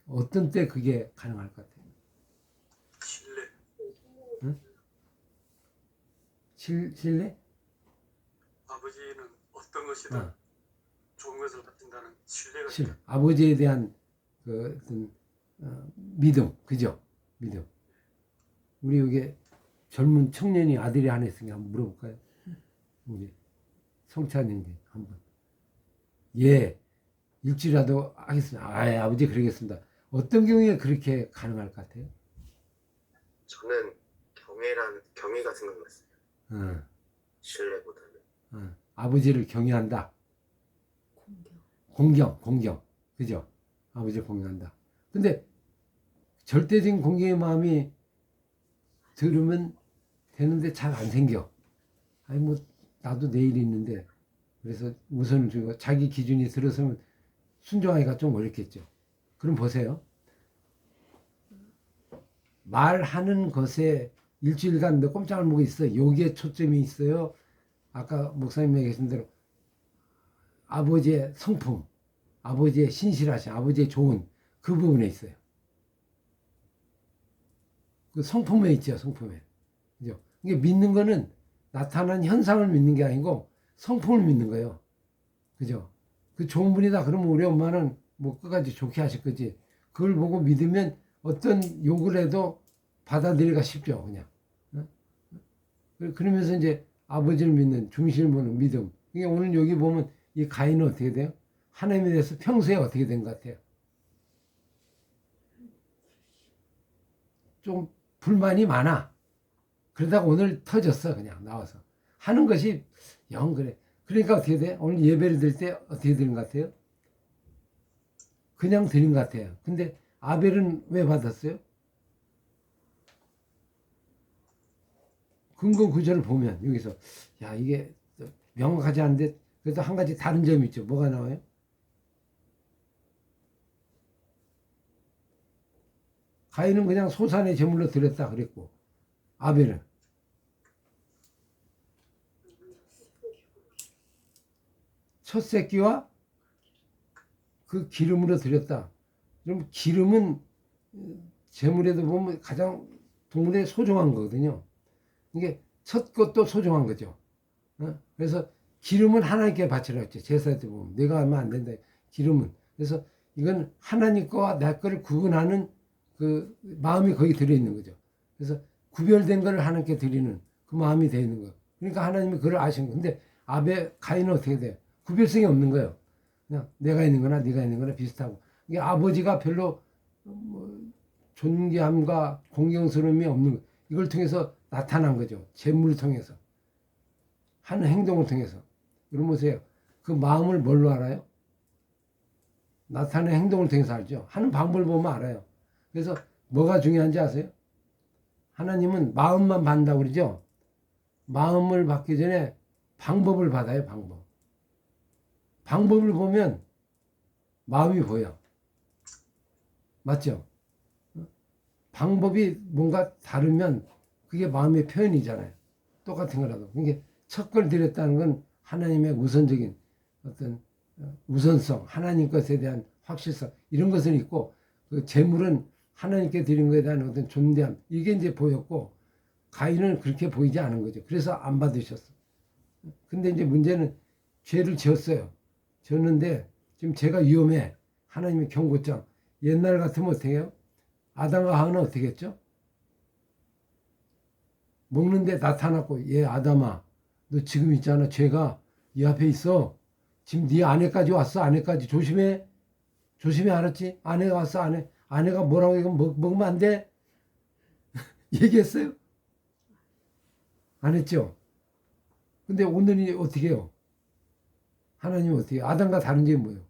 어떤 때 그게 가능할 것 같아요? 신뢰. 응? 신뢰? 아버지는 어떤 것이든 좋은 것을 가진다는 신뢰가 신뢰. 아버지에 대한 그 어떤 믿음, 그죠? 믿음. 우리 여기 젊은 청년이 아들이 하나 있으니까 한번 물어볼까요? 우리 성찬인데 한번. 예, 일주일이라도 하겠습니다. 아버지 그러겠습니다. 어떤 경우에 그렇게 가능할 것 같아요? 저는 경애가 생각났어요. 신뢰보다는. 아버지를 경외한다. 공경. 그죠? 아버지를 공경한다. 근데 절대적인 공경의 마음이 들으면 되는데 잘 안 생겨. 아니 뭐 나도 내일이 있는데 그래서 우선을 주고 자기 기준이 들어서면 순종하기가 좀 어렵겠죠. 그럼 보세요. 말하는 것에 일주일간 너 꼼짝을 못하고 있어. 여기에 초점이 있어요. 아까 목사님이 계신 대로 아버지의 성품, 아버지의 신실하심, 아버지의 좋은 그 부분에 있어요. 그 성품에 있죠, 성품에. 그죠? 이게 믿는 거는 나타난 현상을 믿는 게 아니고 성품을 믿는 거예요. 그죠? 그 좋은 분이다. 그러면 우리 엄마는 뭐 끝까지 좋게 하실 거지. 그걸 보고 믿으면 어떤 욕을 해도 받아들이기가 쉽죠, 그냥. 그러면서 이제 아버지를 믿는, 중심을 보는 믿음. 이게 오늘 여기 보면 이 가인은 어떻게 돼요? 하나님에 대해서 평소에 어떻게 된 것 같아요? 좀 불만이 많아. 그러다가 오늘 터졌어, 그냥 나와서. 하는 것이 영 그래. 그러니까 어떻게 돼? 오늘 예배를 드릴 때 어떻게 드린 것 같아요? 그냥 드린 것 같아요. 근데 아벨은 왜 받았어요? 근거 구절을 보면 여기서 야 이게 명확하지 않은데 그래도 한 가지 다른 점이 있죠. 뭐가 나와요? 가인은 그냥 소산의 제물로 드렸다 그랬고 아벨은 첫 새끼와 그 기름으로 드렸다. 그럼 기름은 제물에도 보면 가장 동물에 소중한 거거든요. 이게 첫 것도 소중한 거죠. 그래서 기름은 하나님께 바치라 했죠. 제사 때 보면 내가 하면 안 된다. 기름은 그래서 이건 하나님 거와 내 거를 구분하는 그 마음이 거기 들어있는 거죠. 그래서 구별된 거를 하나님께 드리는 그 마음이 되어 있는 거예요. 그러니까 하나님이 그걸 아신 거예요. 근데 가인은 어떻게 돼요? 구별성이 없는 거예요. 그냥 내가 있는 거나 네가 있는 거나 비슷하고 이게 아버지가 별로 뭐 존귀함과 공경스러움이 없는 거. 이걸 통해서 나타난 거죠. 재물을 통해서. 하는 행동을 통해서. 여러분 보세요. 그 마음을 뭘로 알아요? 나타나는 행동을 통해서 알죠. 하는 방법을 보면 알아요. 그래서 뭐가 중요한지 아세요? 하나님은 마음만 받는다고 그러죠. 마음을 받기 전에 방법을 받아요. 방법. 방법을 보면 마음이 보여. 맞죠? 방법이 뭔가 다르면 그게 마음의 표현이잖아요. 똑같은 거라도. 그러니까 첫 걸 드렸다는 건 하나님의 우선적인 어떤 우선성, 하나님 것에 대한 확실성 이런 것은 있고 그 재물은 하나님께 드린 것에 대한 어떤 존대함 이게 이제 보였고 가인은 그렇게 보이지 않은 거죠. 그래서 안 받으셨어. 근데 이제 문제는 죄를 지었어요. 지었는데 지금 죄가 위험해. 하나님의 경고장. 옛날 같으면 어떻게 해요? 아담과 하와는 어떻게 했죠? 먹는데 나타났고 얘 아담아 너 지금 있잖아. 죄가 이 앞에 있어. 지금 네 아내까지 왔어. 아내까지 조심해. 조심해 알았지? 아내가 왔어. 아내가 뭐라고 이거 먹으면 안 돼? 얘기했어요? 안 했죠? 근데 오늘이 어떻게 해요? 하나님이 어떻게 해요? 아담과 다른 점이 뭐예요?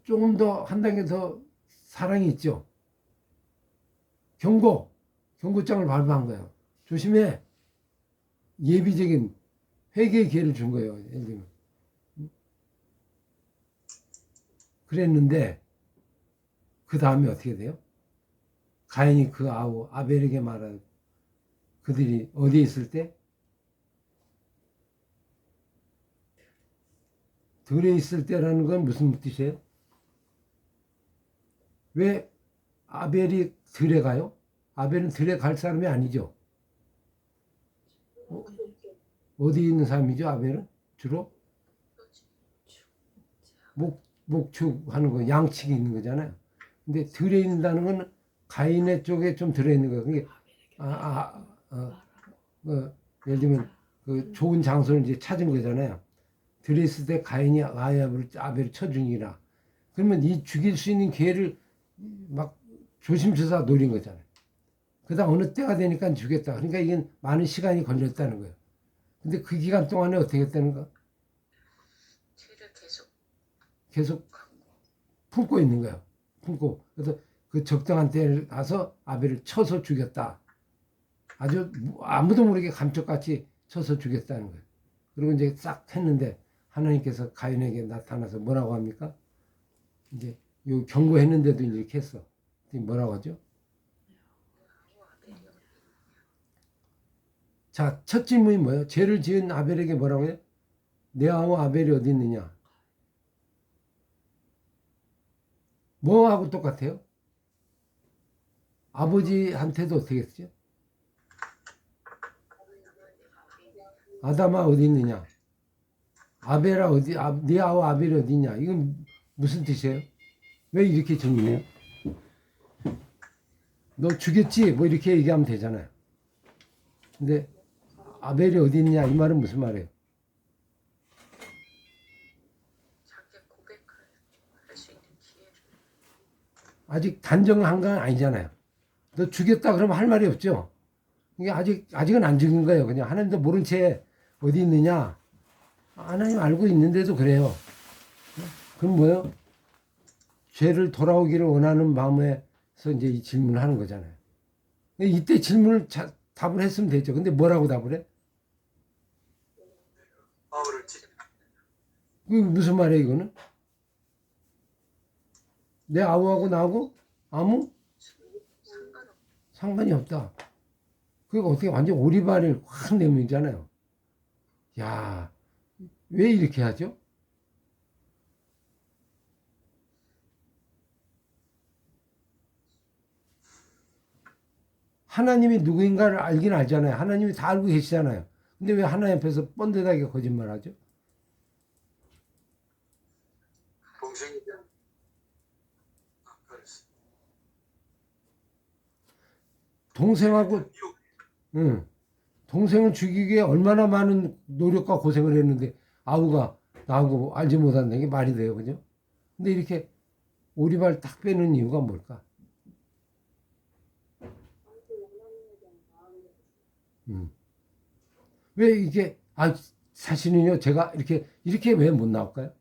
조금 더 한 단계 더 사랑이 있죠? 경고장을 발부한 거예요. 조심해. 예비적인 회개의 기회를 준 거예요. 예를 들면. 그랬는데 그 다음에 어떻게 돼요? 가인이 그 아벨에게 말하고 그들이 어디에 있을 때? 들에 있을 때라는 건 무슨 뜻이에요? 왜 아벨이 들에 가요? 아벨은 들에 갈 사람이 아니죠. 어디 있는 사람이죠? 아벨은 주로 목축하는 거, 양측이 있는 거잖아요. 근데 들에 있는다는 건 가인의 쪽에 좀 들어 있는 거예요. 그게 예를 들면 그 좋은 장소를 이제 찾은 거잖아요. 들에 있을 때 가인이 아벨을 쳐주니라. 그러면 이 죽일 수 있는 기회를 막 조심스레 노린 거잖아요. 그다음 어느 때가 되니까 죽였다. 그러니까 이건 많은 시간이 걸렸다는 거예요. 근데 그 기간 동안에 어떻게 했다는가? 죄를 계속 품고 있는 거예요. 품고. 그래서 그 적당한 때를 가서 아벨을 쳐서 죽였다. 아주 아무도 모르게 감쪽같이 쳐서 죽였다는 거예요. 그리고 이제 싹 했는데 하나님께서 가인에게 나타나서 뭐라고 합니까? 이제 요 경고했는데도 이렇게 했어. 뭐라고 하죠? 자, 첫 질문이 뭐예요? 죄를 지은 아벨에게 뭐라고 해요? 내 아우 아벨이 어디 있느냐? 뭐하고 똑같아요? 아버지한테도 어떻게 했죠? 아담아 어디 있느냐? 아벨아 어디, 네 아우 아벨이 어디 있냐? 이건 무슨 뜻이에요? 왜 이렇게 질문해요? 너 죽였지? 뭐 이렇게 얘기하면 되잖아요. 근데 아벨이 어디 있냐? 이 말은 무슨 말이에요? 자기 고백할 수 있는 기회를 아직 단정한 건 아니잖아요. 너 죽였다 그러면 할 말이 없죠. 이게 아직은 안 죽인 거예요. 그냥 하나님도 모른 채 어디 있느냐? 하나님 알고 있는데도 그래요. 그럼 뭐예요? 죄를 돌아오기를 원하는 마음에서 이제 이 질문을 하는 거잖아요. 이때 질문을 답을 했으면 되죠. 근데 뭐라고 답을 해? 아우를 지 이게 무슨 말이에요, 이거는? 내 아우하고 나하고 아무 상관이 없다. 그게 어떻게 완전 오리발을 확 내밀잖아요. 야, 왜 이렇게 하죠? 하나님이 누구인가를 알긴 알잖아요. 하나님이 다 알고 계시잖아요. 근데 왜 하나님 앞에서 뻔데다게 거짓말하죠? 동생이 그랬어. 동생하고 동생을 죽이기 위해 얼마나 많은 노력과 고생을 했는데 아우가 나하고 알지 못한다는 게 말이 돼요, 그죠? 근데 이렇게 오리발 딱 빼는 이유가 뭘까? 왜 이게 사실은요, 제가 이렇게 왜 못 나올까요?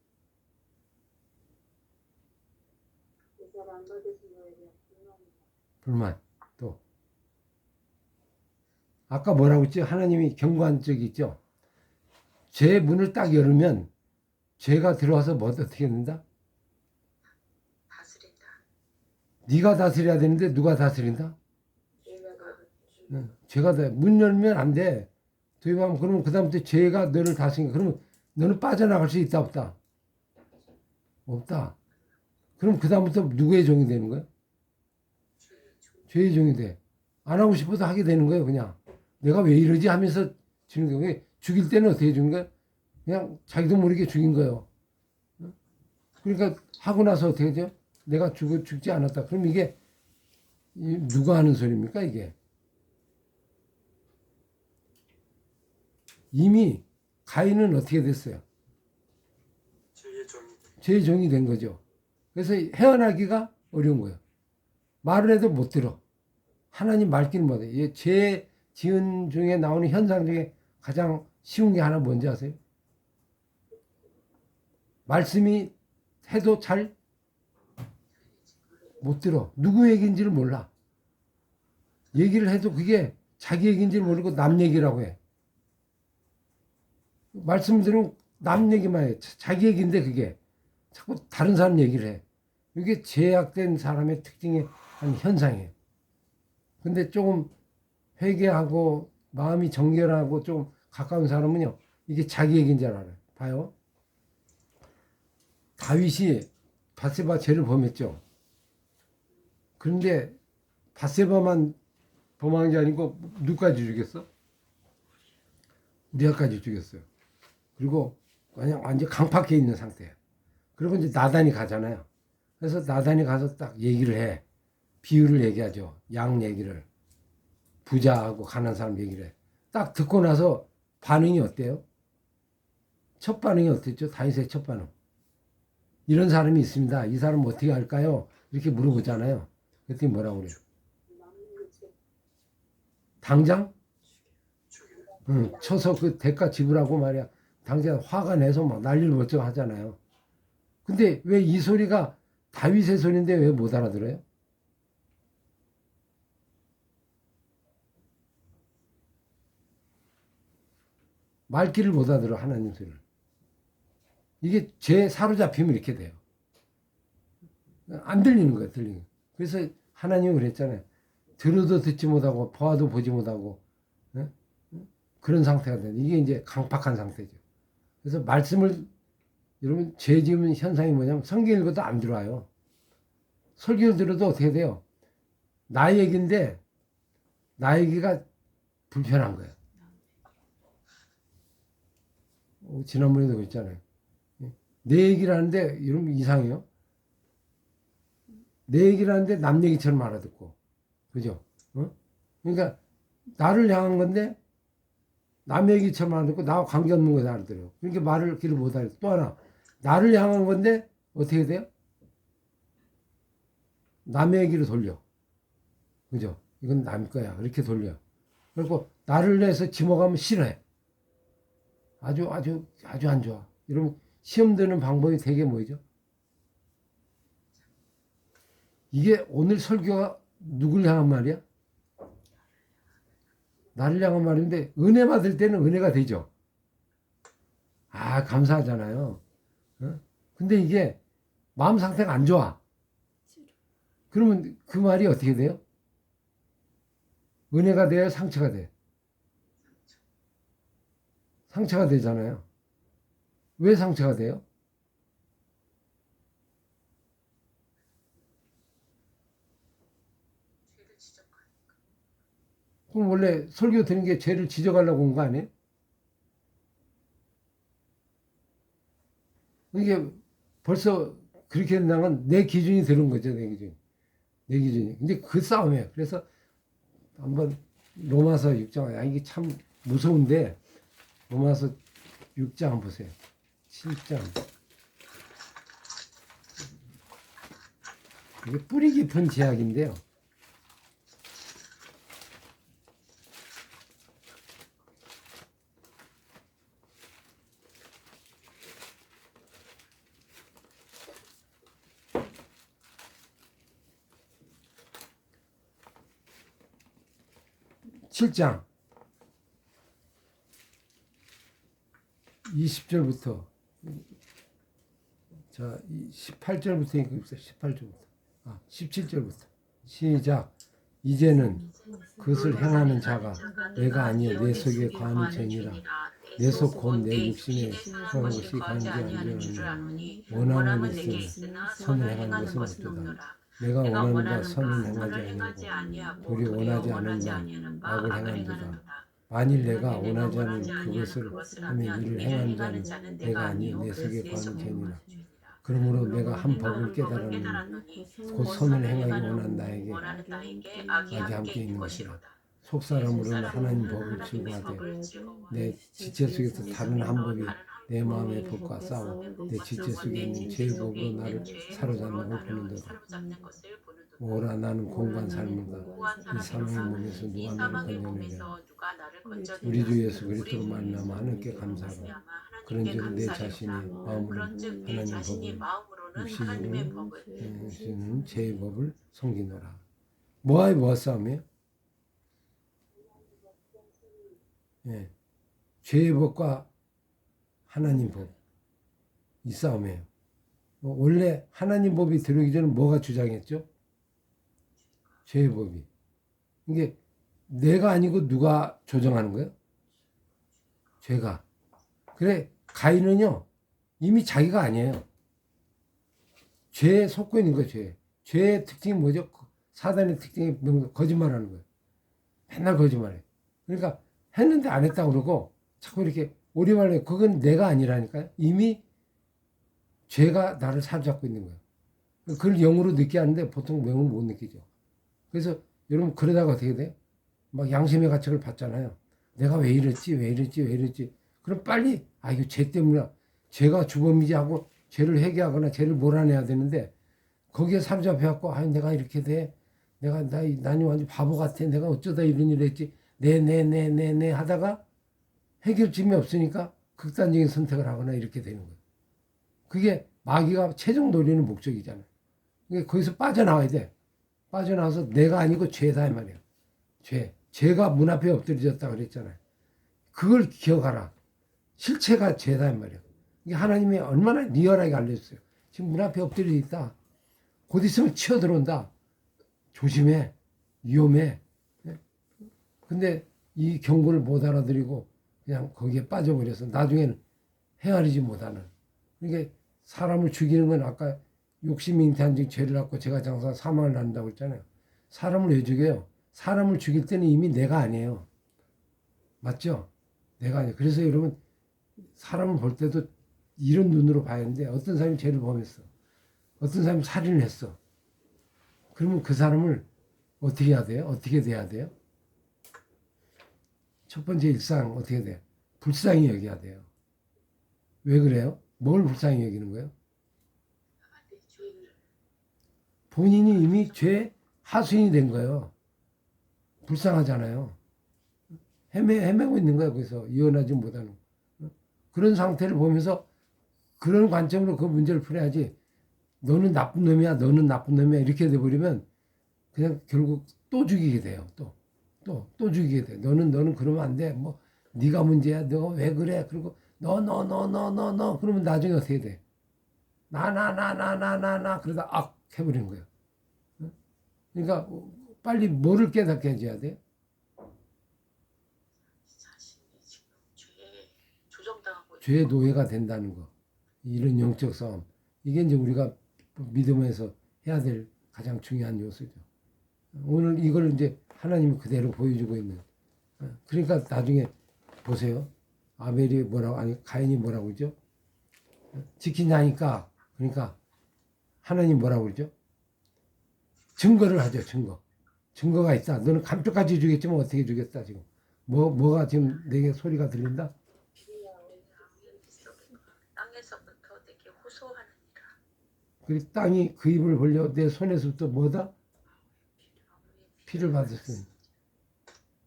불만. 또 아까 뭐라고 했지? 하나님이 경고한 적이 있죠. 죄 문을 딱 열으면 죄가 들어와서 뭐 어떻게 된다? 다스린다. 네가 다스려야 되는데 누가 다스린다? 죄가 문 열면 안 돼. 도입하면 그러면 그다음부터 죄가 너를 다스리니까 그러면 너는 빠져나갈 수 있다 없다? 없다. 그럼 그다음부터 누구의 종이 되는 거야? 죄의 종이 돼. 안 하고 싶어도 하게 되는 거예요, 그냥. 내가 왜 이러지 하면서 주는 거예요. 죽일 때는 어떻게 주는 거야? 그냥 자기도 모르게 죽인 거예요. 그러니까 하고 나서 어떻게 돼요? 내가 죽지 않았다. 그럼 이게 누가 하는 소리입니까, 이게? 이미 가인은 어떻게 됐어요? 죄의 종이 된 거죠. 그래서 헤어나기가 어려운 거예요. 말을 해도 못 들어. 하나님 말귀를 못해. 죄 지은 중에 나오는 현상 중에 가장 쉬운 게 하나 뭔지 아세요? 말씀이 해도 잘 못 들어. 누구 얘기인지를 몰라. 얘기를 해도 그게 자기 얘기인지를 모르고 남 얘기라고 해. 말씀 들으면 남 얘기만 해. 자기 얘기인데 그게 자꾸 다른 사람 얘기를 해. 이게 죄악된 사람의 특징의 한 현상이에요. 근데 조금 회개하고 마음이 정결하고 좀 가까운 사람은요, 이게 자기 얘기인 줄 알아요. 봐요. 다윗이 밧세바 죄를 범했죠. 그런데 밧세바만 범한 게 아니고 누구까지 죽였어? 우리아까지 죽였어요. 그리고 그냥 완전 강팍해 있는 상태예요. 그리고 이제 나단이 가잖아요. 그래서 나단이 가서 딱 얘기를 해. 비유를 얘기하죠. 양 얘기를. 부자하고 가난한 사람 얘기를 해. 딱 듣고 나서 반응이 어때요? 첫 반응이 어땠죠? 다윗의 첫 반응. 이런 사람이 있습니다. 이 사람 어떻게 할까요? 이렇게 물어보잖아요. 그랬더니 뭐라고 그래요? 당장? 응, 쳐서 그 대가 지불하고 말이야. 당장 화가 내서 막 난리를 벌쩍 하잖아요. 근데 왜 이 소리가 다윗의 소리인데 왜 못 알아들어요? 말귀를 못 알아들어, 하나님 소리를. 이게 죄 사로잡히면 이렇게 돼요. 안 들리는 거예요, 들리는 거예요. 그래서 하나님은 그랬잖아요. 들어도 듣지 못하고 보아도 보지 못하고 그런 상태가 돼요. 이게 이제 강팍한 상태죠. 그래서 말씀을 여러분 죄 지으면 현상이 뭐냐면 성경 읽어도 안 들어와요. 설교를 들어도 어떻게 돼요? 나 얘기인데 나 얘기가 불편한 거예요. 지난번에도 그랬잖아요. 내 얘기를 하는데 여러분 이상해요. 내 얘기를 하는데 남 얘기처럼 알아듣고, 그죠? 그러니까 나를 향한 건데 남 얘기처럼 알아듣고 나와 관계없는 거에 알아들어요. 그러니까 말을 길을 못 알아요. 또 하나, 나를 향한 건데 어떻게 돼요? 남의 얘기를 돌려, 그죠? 이건 남 거야. 이렇게 돌려. 그리고 나를 내서 지목하면 싫어해. 아주 안 좋아. 여러분 시험 드는 방법이 되게 뭐죠? 이게 오늘 설교가 누굴 향한 말이야? 나를 향한 말인데 은혜 받을 때는 은혜가 되죠. 감사하잖아요. 근데 이게 마음 상태가 안 좋아. 그러면 그 말이 어떻게 돼요? 은혜가 돼야 상처가 돼. 상처가 되잖아요. 왜 상처가 돼요? 그럼 원래 설교 드는 게 죄를 지적하려고 온 거 아니에요? 이게 벌써 그렇게 된다면 내 기준이 되는 거죠, 내 기준. 내 기준이. 근데 그 싸움이에요. 그래서 한번 로마서 6장, 이게 참 무서운데, 로마서 6장 한번 보세요. 7장. 이게 뿌리 깊은 제약인데요. 칠장 20절부터 자 18절부터 읽읍시다. 18절부터 17절부터 시작. 이제는 그것을 행하는 자가 내가 아니요 내 속에 거하는 죄니라. 내 속 곧 내 육신에 속한 것이 관계 아니오니 원하는 있으나 선을 행하는 것은 없도다. 내가 원하는 바 선을 행하지 아니하고 도리 원하지 않은 바 악을 행한도다. 만일 내가 원하지 않은 그것을 하면 이를 행하는 자는 내가 아니요 내 속에 거하는 죄니라. 그러므로 내가 한 법을 깨달았노니 곧 선을 행하기 원한 나에게 악이 함께 있는 것이라. 속사람으로는 하나님 법을 즐거워하되 내 지체 속에서 다른 한 법이 내 마음의 법과 싸워 내 지체 속에 있는 죄의 법으로 나를 사로잡는 걸 보는도다. 오라 나는 공고한 삶이다. 이 사망의 몸에서 누가 나를 건져내랴. 우리 주 예수 그리스도로 말미암아 하나님께 감사하고 그런즉 내 자신이 마음으로는 하나님의 법을 육신은 죄의 법을 섬기노라. 뭐하여 뭐하 싸움이에요? 예, 죄의 법과 하나님 법, 이 싸움이에요. 원래 하나님 법이 들어오기 전에 뭐가 주장했죠? 죄의 법이. 이게 내가 아니고 누가 조정하는 거예요? 죄가. 그래 가인은요 이미 자기가 아니에요. 죄에 속고 있는 거예요. 죄. 죄의 특징이 뭐죠? 사단의 특징이 거짓말하는 거예요. 맨날 거짓말해. 그러니까 했는데 안 했다고 그러고 자꾸 이렇게 오리말해. 그건 내가 아니라니까요. 이미 죄가 나를 사로잡고 있는 거예요. 그걸 영으로 느끼게 하는데 보통 영으로 못 느끼죠. 그래서 여러분 그러다가 어떻게 돼요? 막 양심의 가책을 받잖아요. 내가 왜 이랬지? 그럼 빨리 이거 죄 때문이야. 죄가 주범이지 하고 죄를 회개하거나 죄를 몰아내야 되는데 거기에 사로잡혀갖고 내가 이렇게 돼. 나는 완전 바보 같아. 내가 어쩌다 이런 일을 했지. 네 하다가 해결점이 없으니까 극단적인 선택을 하거나 이렇게 되는 거예요. 그게 마귀가 최종 노리는 목적이잖아요. 그러니까 거기서 빠져나와야 돼. 빠져나와서 내가 아니고 죄다 이 말이에요. 죄가 문 앞에 엎드려졌다 그랬잖아요. 그걸 기억하라. 실체가 죄다 이 말이에요. 이게 하나님이 얼마나 리얼하게 알려줬어요. 지금 문 앞에 엎드려 있다. 곧 있으면 치어들어온다. 조심해. 위험해. 근데 이 경고를 못 알아들이고 그냥 거기에 빠져버려서 나중에는 헤아리지 못하는. 그러니까 사람을 죽이는 건 아까 욕심 잉태한 즉 죄를 갖고 제가 장사 사망을 낳는다고 했잖아요. 사람을 왜 죽여요? 사람을 죽일 때는 이미 내가 아니에요. 맞죠? 내가 아니에요. 그래서 여러분 사람을 볼 때도 이런 눈으로 봐야 하는데 어떤 사람이 죄를 범했어. 어떤 사람이 살인을 했어. 그러면 그 사람을 어떻게 해야 돼요? 어떻게 돼야 돼요? 첫 번째 일상 어떻게 돼요? 불쌍히 여겨야 돼요. 왜 그래요? 뭘 불쌍히 여기는 거예요? 본인이 이미 죄 하수인이 된 거예요. 불쌍하잖아요. 헤매고 있는 거예요. 거기서 이혼하지 못하는. 그런 상태를 보면서 그런 관점으로 그 문제를 풀어야지. 너는 나쁜 놈이야. 이렇게 돼버리면 그냥 결국 또 죽이게 돼요. 또 죽이게 돼. 너는 그러면 안 돼. 뭐 네가 문제야. 너가 왜 그래? 그리고 너 그러면 나중에 어떻게 돼? 나 그러다 악 해버리는 거예요. 그러니까 빨리 뭐를 깨닫게 해줘야 돼? 자신이 지금 죄에 조정당하고 죄의 노예가 된다는 거. 이런 영적 싸움. 이게 이제 우리가 믿음에서 해야 될 가장 중요한 요소죠. 오늘 이걸 이제 하나님이 그대로 보여주고 있는. 그러니까 나중에 보세요. 아벨이 가인이 뭐라고 그러죠? 지키냐니까. 그러니까 하나님 뭐라고 그러죠? 증거를 하죠. 증거가 있다. 너는 감쪽같이 죽였지만 어떻게 죽였다 지금. 뭐가 지금 내게 소리가 들린다? 호소하느니라. 그 땅이 그 입을 벌려 내 손에서부터 뭐다? 피를 받았으니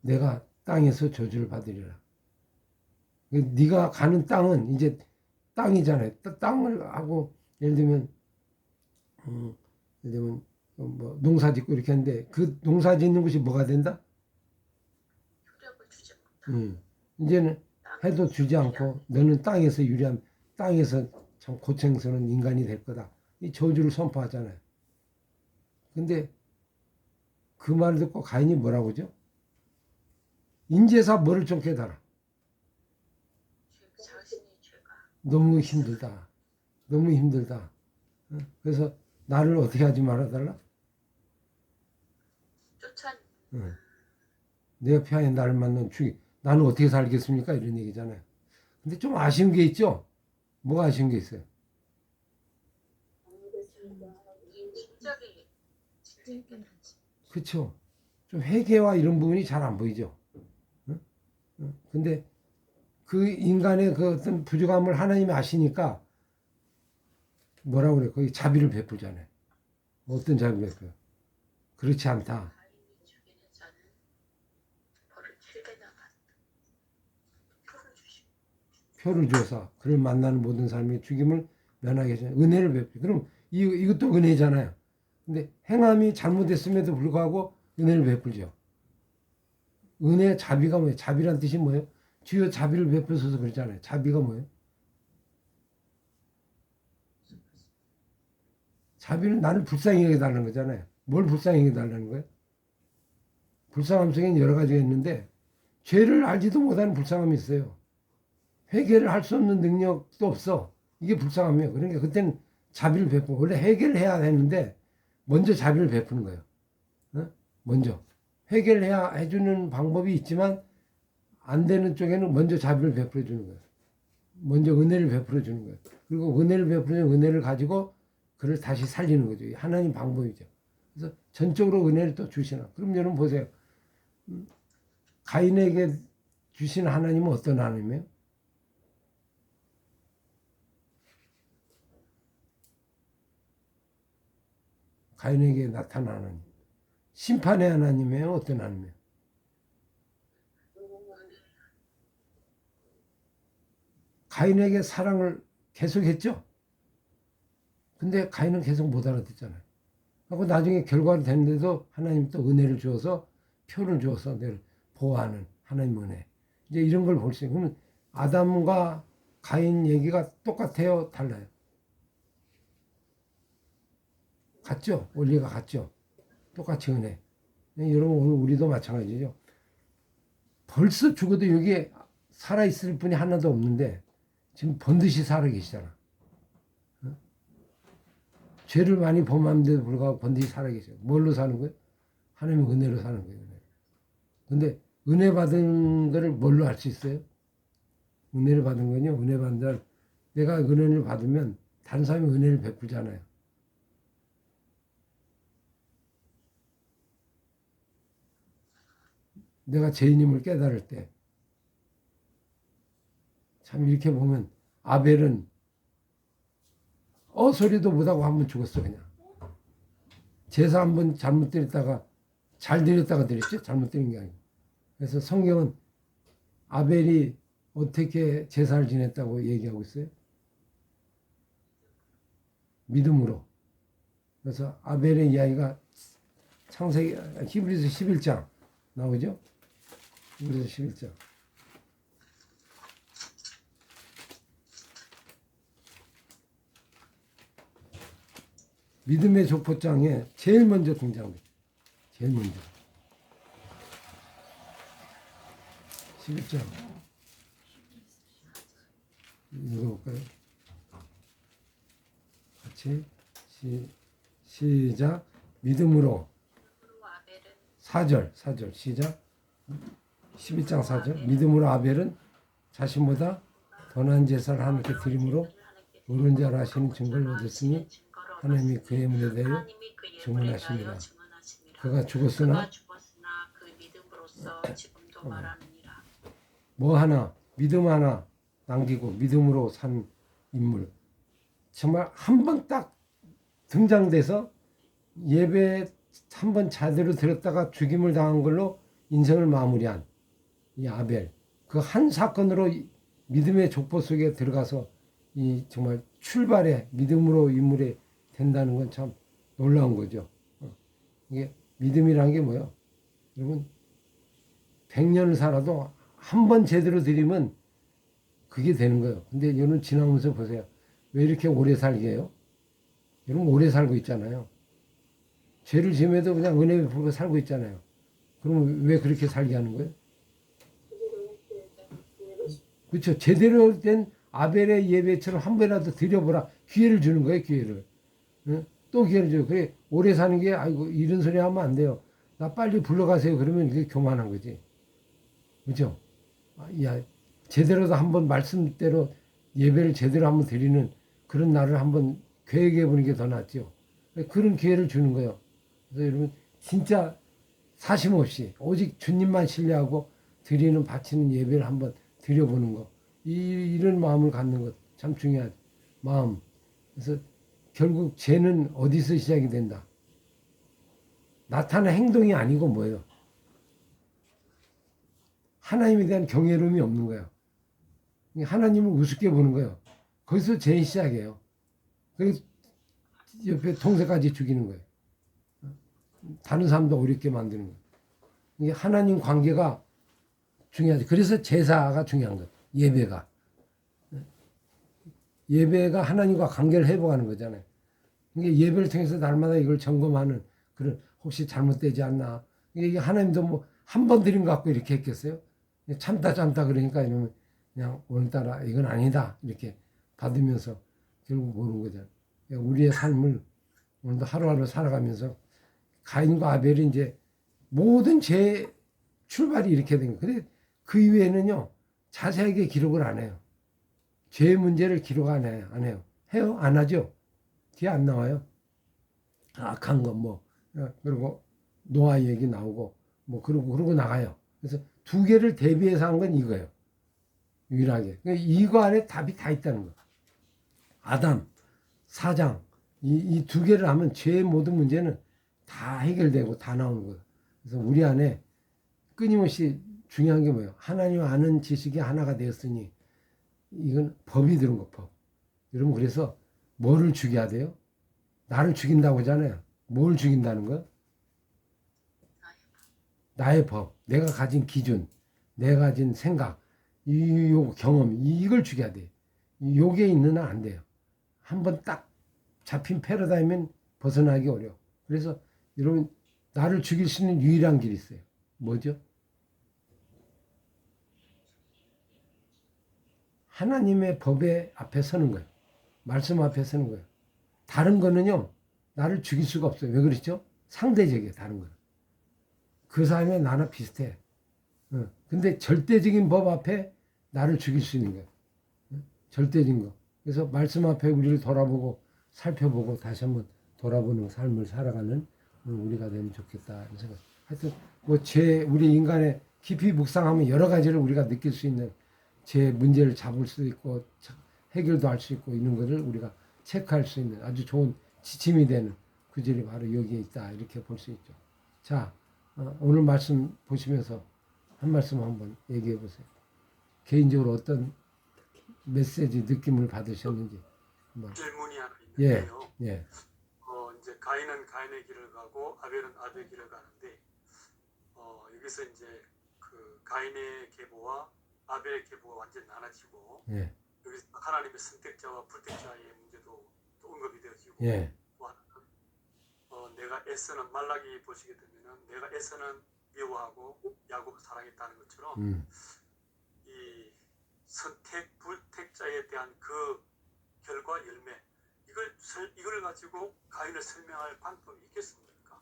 내가 땅에서 저주를 받으리라. 네가 가는 땅은 이제 땅이잖아요. 땅을 하고 예를 들면 뭐 농사 짓고 이렇게 하는데 그 농사 짓는 것이 뭐가 된다? 효력을 주지 못하고 이제는 해도 주지 않고 너는 땅에서 유리한 땅에서 참 고생스러운 인간이 될 거다. 이 저주를 선포하잖아요. 근데 그 말을 듣고 가인이 뭐라고 하죠? 인제사 뭐를 좀 깨달아. 자신의 죄가 너무 힘들다. 너무 힘들다. 그래서 나를 어떻게 하지 말아달라? 쫓아 내 옆에 하에 나를 만난 죽이. 나는 어떻게 살겠습니까? 이런 얘기잖아요. 근데 좀 아쉬운 게 있죠? 뭐가 아쉬운 게 있어요? 인적이 진짜 깨닫지. 그렇죠. 좀 회개와 이런 부분이 잘 안 보이죠. 근데 그 인간의 그 어떤 부족함을 하나님이 아시니까 뭐라고 그래? 거기 자비를 베풀잖아요. 어떤 자비를 베풀어요? 그렇지 않다. 가인이 죽이는 자는 벌을 7배나 받다. 표를 주시고 표를 줘서 그를 만나는 모든 사람이 죽임을 면하게 하시는 은혜를 베풀. 그럼 이것도 은혜잖아요. 근데 행함이 잘못됐음에도 불구하고 은혜를 베풀죠. 은혜 자비가 뭐예요? 자비란 뜻이 뭐예요? 주여 자비를 베푸셔서 그러잖아요. 자비가 뭐예요? 자비는 나를 불쌍히 여겨달라는 거잖아요. 뭘 불쌍히 여겨달라는 거예요? 불쌍함 속에는 여러 가지가 있는데 죄를 알지도 못하는 불쌍함이 있어요. 회개를 할 수 없는 능력도 없어. 이게 불쌍함이에요. 그러니까 그때는 자비를 베푸고 원래 회개를 해야 되는데 먼저 자비를 베푸는 거예요. 먼저 회개를 해야 해주는 방법이 있지만 안 되는 쪽에는 먼저 자비를 베풀어 주는 거예요. 먼저 은혜를 베풀어 주는 거예요. 그리고 은혜를 베풀어 은혜를 가지고 그를 다시 살리는 거죠. 하나님 방법이죠. 그래서 전적으로 은혜를 또 주시나. 그럼 여러분 보세요. 가인에게 주신 하나님은 어떤 하나님이에요? 가인에게 나타난 하나님. 심판의 하나님이에요? 어떤 하나님이에요? 가인에게 사랑을 계속했죠? 근데 가인은 계속 못 알아듣잖아요. 하고 나중에 결과로 됐는데도 하나님 또 은혜를 주어서 표를 주어서 늘 보호하는 하나님 은혜. 이제 이런 걸 볼 수 있어요. 그러면 아담과 가인 얘기가 똑같아요? 달라요? 같죠? 원리가 같죠? 똑같이 은혜. 여러분 오늘 우리도 마찬가지죠. 벌써 죽어도 여기에 살아있을 분이 하나도 없는데 지금 번듯이 살아계시잖아. 죄를 많이 범하는데도 불구하고 번듯이 살아계셔요. 뭘로 사는 거예요? 하나님의 은혜로 사는 거예요. 근데 은혜 받은 거를 뭘로 할 수 있어요? 은혜를 받은 건요. 은혜 받은 자 내가 은혜를 받으면 다른 사람이 은혜를 베풀잖아요. 내가 죄인임을 깨달을 때 참 이렇게 보면 아벨은 소리도 못하고 한 번 죽었어. 그냥 제사 한 번 잘못 드렸다가 잘 드렸다가 드렸지 잘못 드린 게 아니고. 그래서 성경은 아벨이 어떻게 제사를 지냈다고 얘기하고 있어요? 믿음으로. 그래서 아벨의 이야기가 창세기 히브리서 11장 나오죠? 히브리서 11장. 믿음의 족보장에 제일 먼저 등장합니다. 제일 먼저. 11장. 읽어볼까요? 같이 시작. 믿음으로 4절 시작. 11장 4절. 믿음으로 아벨은 자신보다 더 나은 제사를 하나님께 드림으로 옳은 자라 하시는 증거를 얻었으니 하나님이 그의 문에 대하여 증언하십니다. 그가 죽었으나 그 믿음으로써 지금도 말하느니라. 뭐 하나 믿음 하나 남기고 믿음으로 산 인물 정말 한 번 딱 등장돼서 예배 한 번 제대로 드렸다가 죽임을 당한 걸로 인생을 마무리한 이 아벨, 그 한 사건으로 믿음의 족보 속에 들어가서 이 정말 출발의 믿음으로 인물이 된다는 건 참 놀라운 거죠. 이게 믿음이란 게 뭐예요? 여러분 100년을 살아도 한 번 제대로 드리면 그게 되는 거예요. 근데 여러분 지나면서 보세요. 왜 이렇게 오래 살게 해요? 여러분 오래 살고 있잖아요. 죄를 지음에도 그냥 은혜 베풀고 살고 있잖아요. 그러면 왜 그렇게 살게 하는 거예요? 그렇죠. 제대로 된 아벨의 예배처럼 한 번이라도 드려보라. 기회를 주는 거예요. 기회를. 응? 또 기회를 줘요. 그래 오래 사는 게 아이고 이런 소리 하면 안 돼요. 나 빨리 불러가세요. 그러면 이게 교만한 거지. 그렇죠? 야 제대로도 한번 말씀대로 예배를 제대로 한번 드리는 그런 날을 한번 계획해 보는 게 더 낫죠. 그런 기회를 주는 거예요. 그래서 여러분 진짜 사심 없이 오직 주님만 신뢰하고 드리는 바치는 예배를 한번 드려보는 거. 이런 마음을 갖는 것 참 중요하죠. 마음. 그래서 결국 죄는 어디서 시작이 된다? 나타나는 행동이 아니고 뭐예요? 하나님에 대한 경외로움이 없는 거예요. 하나님을 우습게 보는 거예요. 거기서 죄의 시작이에요. 그래서 옆에 동생까지 죽이는 거예요. 다른 사람도 어렵게 만드는 거예요. 이게 하나님 관계가 중요하죠. 그래서 제사가 중요한 거예요. 예배가. 예배가 하나님과 관계를 회복하는 거잖아요. 이게 예배를 통해서 날마다 이걸 점검하는 그런 혹시 잘못되지 않나. 이게 하나님도 뭐 한 번 드린 것 같고 이렇게 했겠어요? 참다 그러니까 이러면 그냥 오늘따라 이건 아니다 이렇게 받으면서 결국 보는 거잖아요. 우리의 삶을 오늘도 하루하루 살아가면서 가인과 아벨이 이제 모든 죄의 출발이 이렇게 된 거예요. 근데 그 이후에는요 자세하게 기록을 안 해요. 죄의 문제를 기록 안 해요. 해요? 안 하죠? 뒤에 안 나와요. 악한 거 뭐 그리고 노아 얘기 나오고 뭐 그러고 나가요. 그래서 두 개를 대비해서 한 건 이거예요. 유일하게. 그러니까 이거 안에 답이 다 있다는 거. 아담, 사장 이 두 개를 하면 죄의 모든 문제는 다 해결되고 다 나오는 거예요. 그래서 우리 안에 끊임없이 중요한 게 뭐예요? 하나님 아는 지식이 하나가 되었으니 이건 법이 들은 거 법. 여러분 그래서 뭐를 죽여야 돼요? 나를 죽인다고 하잖아요. 뭘 죽인다는 거야? 나의 법, 내가 가진 기준, 내가 가진 생각, 요 경험 이걸 죽여야 돼. 요게 있는 한 안 돼요. 한번 딱 잡힌 패러다임은 벗어나기 어려워. 그래서 여러분 나를 죽일 수 있는 유일한 길이 있어요. 뭐죠? 하나님의 법에 앞에 서는 거예요. 말씀 앞에 서는 거예요. 다른 거는요 나를 죽일 수가 없어요. 왜 그렇죠? 상대적이에요. 다른 거는. 그 사람이 나나 비슷해. 근데 절대적인 법 앞에 나를 죽일 수 있는 거예요. 절대적인 거. 그래서 말씀 앞에 우리를 돌아보고 살펴보고 다시 한번 돌아보는 삶을 살아가는 우리가 되면 좋겠다 이런 생각. 하여튼 뭐 우리 인간의 깊이 묵상하면 여러 가지를 우리가 느낄 수 있는 제 문제를 잡을 수 있고 해결도 할 수 있고 있는 것을 우리가 체크할 수 있는 아주 좋은 지침이 되는 구절이 바로 여기에 있다 이렇게 볼 수 있죠. 자 오늘 말씀 보시면서 한 말씀 한번 얘기해 보세요. 개인적으로 어떤 메시지 느낌을 받으셨는지 한번. 질문이 하나 예, 있는데요. 예, 이제 가인은 가인의 길을 가고 아벨은 아벨의 길을 가는데 여기서 이제 그 가인의 계보와 아벨의 계보가 완전히 나눠지고 예, 여기서 하나님의 선택자와 불택자의 문제도 또 언급이 되어지고 예, 또 하나는 내가 애써는 말라기 보시게 되면은 내가 애써는 미워하고 야곱을 사랑했다는 것처럼 이 선택 불택자에 대한 그 결과 열매 이걸 가지고 가인을 설명할 방법이 있겠습니까?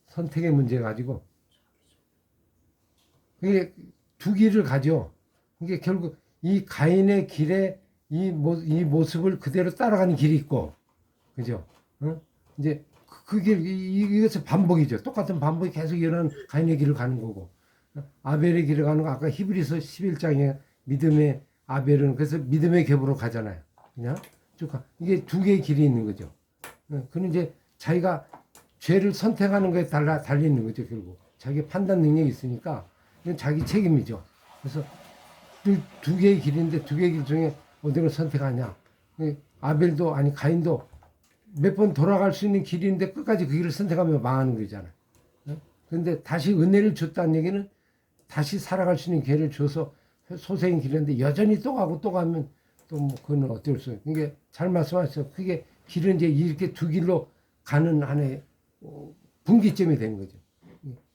선택의 문제 가지고 이게 두 길을 가죠. 이게 결국 이 가인의 길에 이 모습을 그대로 따라가는 길이 있고, 그죠? 이제 그 길, 이것은 반복이죠. 똑같은 반복이 계속 일어나는 가인의 길을 가는 거고, 아벨의 길을 가는 거, 아까 히브리서 11장에 믿음의 아벨은 그래서 믿음의 계보로 가잖아요. 그냥 쭉 가. 이게 두 개의 길이 있는 거죠. 그는 이제 자기가 죄를 선택하는 거에 달려 있는 거죠. 결국 자기 판단 능력이 있으니까 이건 자기 책임이죠. 그래서 두 개의 길인데 두 개의 길 중에 어디를 선택하냐. 아벨도 아니 가인도 몇 번 돌아갈 수 있는 길인데 끝까지 그 길을 선택하면 망하는 거잖아요. 그런데 다시 은혜를 줬다는 얘기는 다시 살아갈 수 있는 기회를 줘서 소생의 길인데 여전히 또 가고 또 가면 또 뭐 그건 어쩔 수 없어요. 이게 잘 말씀하셨어요. 그게 길은 이제 이렇게 두 길로 가는 하나의 분기점이 되는 거죠.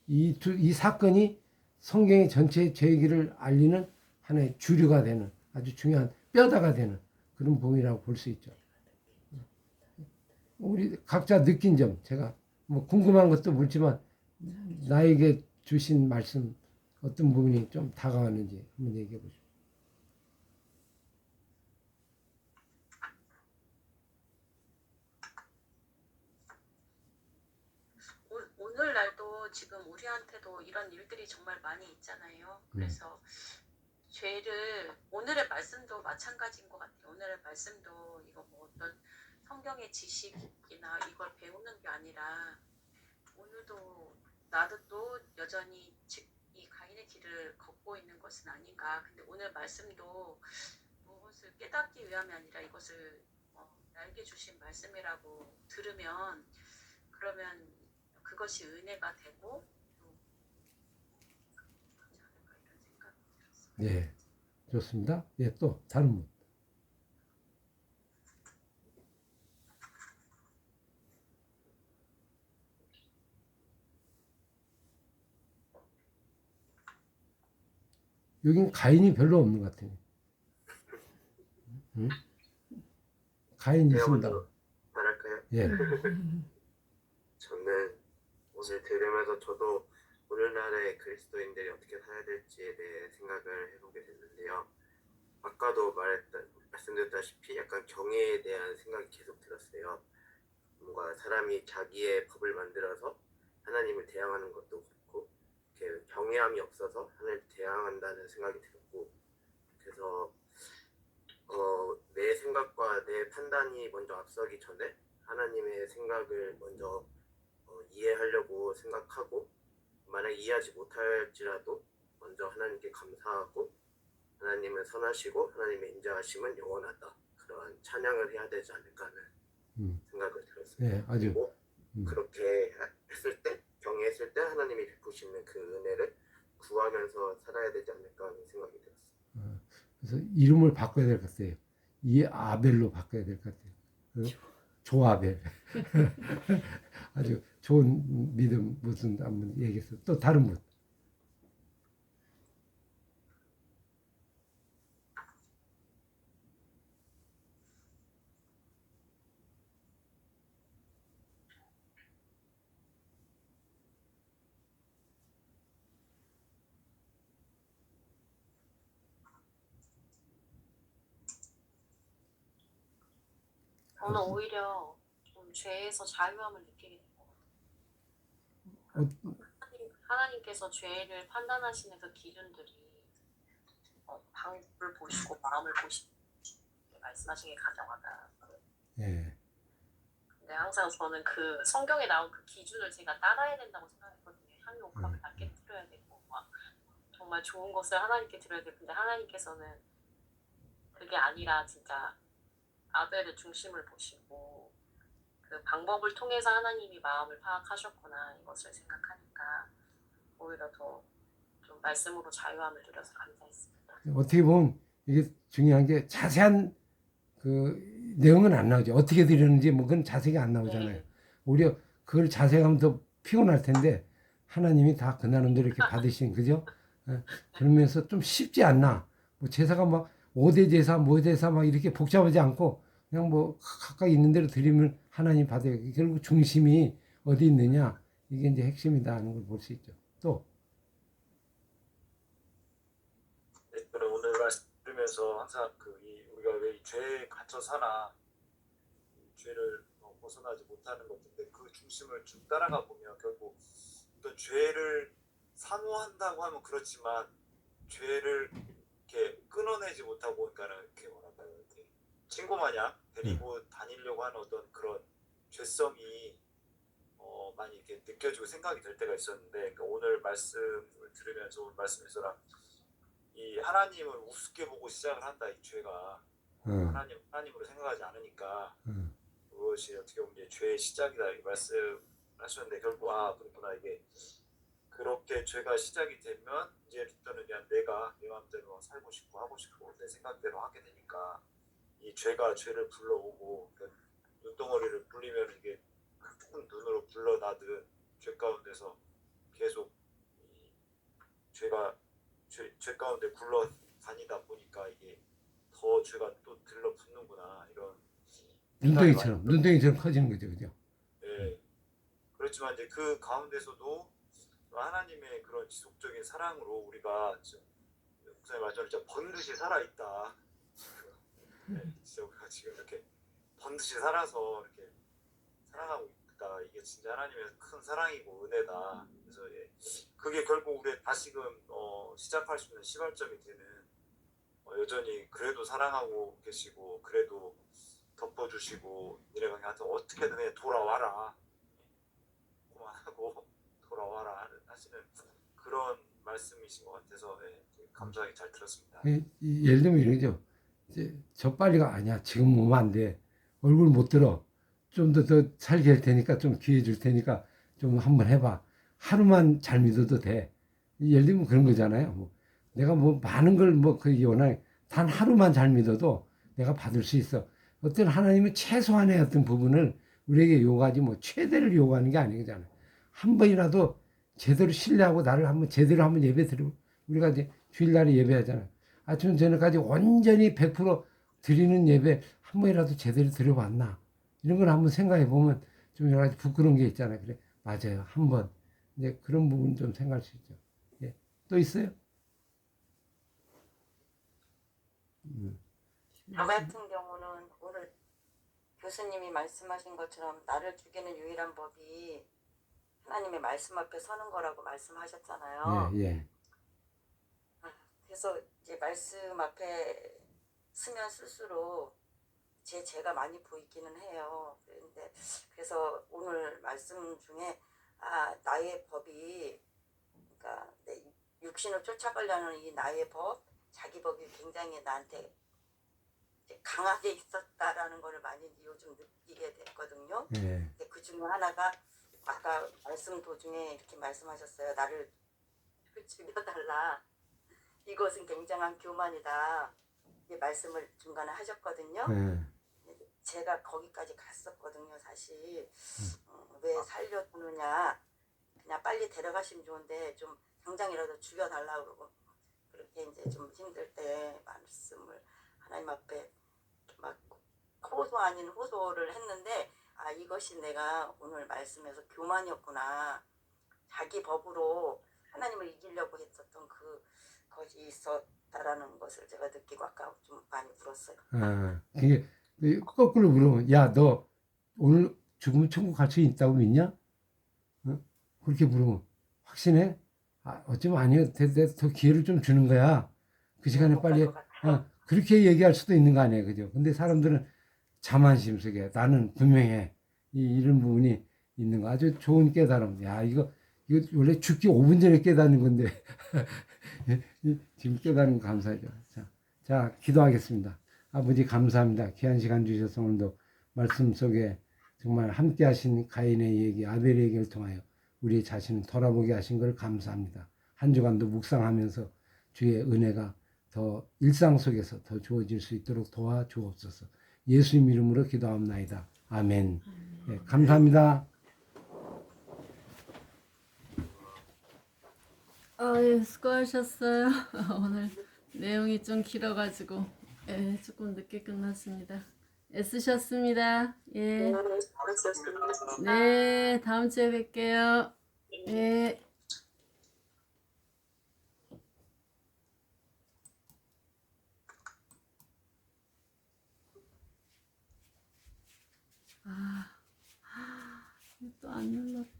이 사건이 성경의 전체 제기를 알리는 하나의 주류가 되는 아주 중요한 뼈다가 되는 그런 부분이라고 볼 수 있죠. 우리 각자 느낀 점, 제가 뭐 궁금한 것도 묻지만 나에게 주신 말씀 어떤 부분이 좀 다가왔는지 한번 얘기해 보시죠. 오늘날도 지금 우리한테도 이런 일들이 정말 많이 있잖아요. 그래서 죄를 오늘의 말씀도 마찬가지인 것 같아요. 오늘의 말씀도 이거 뭐 어떤 성경의 지식이나 이걸 배우는 게 아니라 오늘도 나도 또 여전히 이 가인의 길을 걷고 있는 것은 아닌가. 근데 오늘 말씀도 무엇을 깨닫기 위함이 아니라 이것을 나에게 주신 말씀이라고 들으면 그러면 그것이 은혜가 되고 또 그렇지 않을까 이런 생각이 들었어요. 네, 좋습니다. 예, 또 다른 분. 여긴 가인이 별로 없는 것 같아요. 응? 가인 제가 있습니다. 먼저 말할까요? 예. 저는 오늘 들으면서 저도 오늘날의 그리스도인들이 어떻게 살아야 될지에 대해 생각을 해보게 됐는데요. 아까도 말씀드렸다시피 약간 경애에 대한 생각이 계속 들었어요. 뭔가 사람이 자기의 법을 만들어서 하나님을 대항하는 것도 그렇고 이렇게 경외함이 없어서 하나님을 대항한다는 생각이 들었고, 그래서 내 생각과 내 판단이 먼저 앞서기 전에 하나님의 생각을 먼저 이해하려고 생각하고, 만약 이해하지 못할지라도 먼저 하나님께 감사하고 하나님은 선하시고 하나님의 인자하심은 영원하다, 그러한 찬양을 해야 되지 않을까 하는 생각을 들었어요. 예, 아주 그리고 그렇게 했을 때, 경외했을 때 하나님이 베푸시는 그 은혜를 구하면서 살아야 되지 않을까 하는 생각이 들었어요. 그래서 이름을 바꿔야 될 것 같아요. 이 아벨로 바꿔야 될 것 같아요. 조아벨. 아주 좋은 믿음 무슨 한번 얘기했어. 또 다른 분. 저는 오히려 좀 죄에서 자유함을 느끼게 된 것 같아요. 하나님께서 죄를 판단하시는 그 기준들이 방법을 보시고 마음을 보시고 말씀하신 게 가장 와닿았어요. 예. 근데 항상 저는 그 성경에 나온 그 기준을 제가 따라야 된다고 생각했거든요. 향유 옥합을 다 깨뜨려야 되고 막 정말 좋은 것을 하나님께 드려야 되고, 근데 하나님께서는 그게 아니라 진짜 아벨의 중심을 보시고 그 방법을 통해서 하나님이 마음을 파악하셨구나, 이것을 생각하니까 오히려 더 좀 말씀으로 자유함을 누려서 감사했습니다. 어떻게 보면 이게 중요한 게 자세한 그 내용은 안 나오죠. 어떻게 드렸는지 뭐 그건 자세히 안 나오잖아요. 네. 오히려 그걸 자세히 하면 더 피곤할 텐데 하나님이 다 그 나름대로 이렇게 받으신, 그죠? 그러면서 좀 쉽지 않나. 뭐 제사가 막 5대 제사, 뭐 제사 막 이렇게 복잡하지 않고 그냥 뭐 각각 있는 대로 드리면 하나님 받아요. 결국 중심이 어디 있느냐, 이게 이제 핵심이다 하는 걸 볼 수 있죠. 또 저는 오늘 말씀 들으면서 항상 우리가 왜 이 죄에 갇혀 사나, 이 죄를 벗어나지 못하는 것인데 그 중심을 쭉 따라가 보면 결국 어떤 죄를 사모한다고 하면 그렇지만 죄를 이렇게 끊어내지 못하고 그러니까는 이렇게 뭐랄까요 이렇게 친구 마냥 데리고 다니려고 하는 어떤 그런 죄성이 많이 이렇게 느껴지고 생각이 될 때가 있었는데 그러니까 오늘 말씀을 들으면서 오늘 말씀에서랑 이 하나님을 우습게 보고 시작을 한다 이 죄가 하나님으로 생각하지 않으니까 그것이 어떻게 보면 이제 죄의 시작이다 이 말씀하셨는데 결국 그렇구나 이게 그렇게 죄가 시작이 되면 이제부터는 그냥 내가 내 마음대로 살고 싶고 하고 싶고 내 생각대로 하게 되니까 이 죄가 죄를 불러오고 그러니까 눈덩어리를 불리면 이게 큰 눈으로 불러나든 죄 가운데서 계속 이 죄가 죄 가운데 굴러 다니다 보니까 이게 더 죄가 또 들러붙는구나 이런 눈덩이처럼 커지는 거죠, 그죠? 네. 그렇지만 이제 그 가운데서도 하나님의 그런 지속적인 사랑으로 우리가 목사님 말처럼 진짜 번듯이 살아 있다. 네, 진짜 우리가 지금 이렇게 번듯이 살아서 이렇게 사랑하고 있다. 이게 진짜 하나님의 큰 사랑이고 은혜다. 그래서 그게 결국 우리 다시금 시작할 수 있는 시발점이 되는 여전히 그래도 사랑하고 계시고 그래도 덮어주시고 이래가 하여튼 어떻게든 그냥 돌아와라. 그만하고 돌아와라 하시는 그런 말씀이신 것 같아서 감사하게 잘 들었습니다. 예를 들면 이러죠. 저 빨리가 아니야. 지금 오면 안 돼. 얼굴 못 들어. 좀 더 살게 할 테니까 좀 기회 줄 테니까 좀 한번 해봐. 하루만 잘 믿어도 돼. 예를 들면 그런 거잖아요. 뭐 내가 뭐 많은 걸 그 원하는 단 하루만 잘 믿어도 내가 받을 수 있어. 어떤 하나님은 최소한의 어떤 부분을 우리에게 요구하지 뭐 최대를 요구하는 게 아니잖아요. 한 번이라도 제대로 신뢰하고 나를 한번 제대로 한번 예배 드리고 우리가 이제 주일날에 예배하잖아요. 아침 저녁까지 온전히 100% 드리는 예배 한 번이라도 제대로 드려봤나 이런 걸 한번 생각해 보면 좀 여러 가지 부끄러운 게 있잖아요. 그래 맞아요. 한번 이제 그런 부분 좀 생각할 수 있죠. 예. 또 있어요? 저 같은 경우는 오늘 교수님이 말씀하신 것처럼 나를 죽이는 유일한 법이 하나님의 말씀 앞에 서는 거라고 말씀하셨잖아요. 예. 그래서 이제 말씀 앞에 쓰면 쓸수록 죄가 많이 보이기는 해요. 그런데 그래서 오늘 말씀 중에 나의 법이 그러니까 내 육신을 쫓아가려는 이 나의 법, 자기 법이 굉장히 나한테 강하게 있었다라는 걸 많이 요즘 느끼게 됐거든요. 그 중에 하나가 아까 말씀 도중에 이렇게 말씀하셨어요. 나를 죽여달라. 이것은 굉장한 교만이다. 이 말씀을 중간에 하셨거든요. 제가 거기까지 갔었거든요. 사실 왜 살려두느냐. 그냥 빨리 데려가시면 좋은데 좀 당장이라도 죽여달라고 그러고 그렇게 이제 좀 힘들 때 말씀을 하나님 앞에 막 호소 아닌 호소를 했는데 이것이 내가 오늘 말씀에서 교만이었구나. 자기 법으로 하나님을 이기려고 했었던 그것이 있었다라는 것을 제가 느끼고 아까 좀 많이 울었어요. 이게 거꾸로 물으면 야, 너 오늘 죽으면 천국 갈 수 있다고 믿냐? 그렇게 물으면 확신해? 어쩌면 아니요. 더 기회를 좀 주는 거야. 그 시간에 빨리 그렇게 얘기할 수도 있는 거 아니에요. 그죠? 근데 사람들은 자만심 속에 나는 분명해. 이런 부분이 있는 거. 아주 좋은 깨달음. 야, 이거 원래 죽기 5분 전에 깨닫는 건데. 지금 깨달은 거 감사하죠. 자, 기도하겠습니다. 아버지 감사합니다. 귀한 시간 주셔서 오늘도 말씀 속에 정말 함께 하신 가인의 얘기, 아벨의 얘기를 통하여 우리 자신을 돌아보게 하신 걸 감사합니다. 한 주간도 묵상하면서 주의 은혜가 더 일상 속에서 더 주어질 수 있도록 도와주옵소서. 예수님 이름으로 기도합나이다. 아멘. 네, 감사합니다. 수고하셨어요. 오늘 내용이 좀 길어가지고 조금 늦게 끝났습니다. 애쓰셨습니다. 예. 네, 다음 주에 뵐게요. 예. 또 안 눌렀다.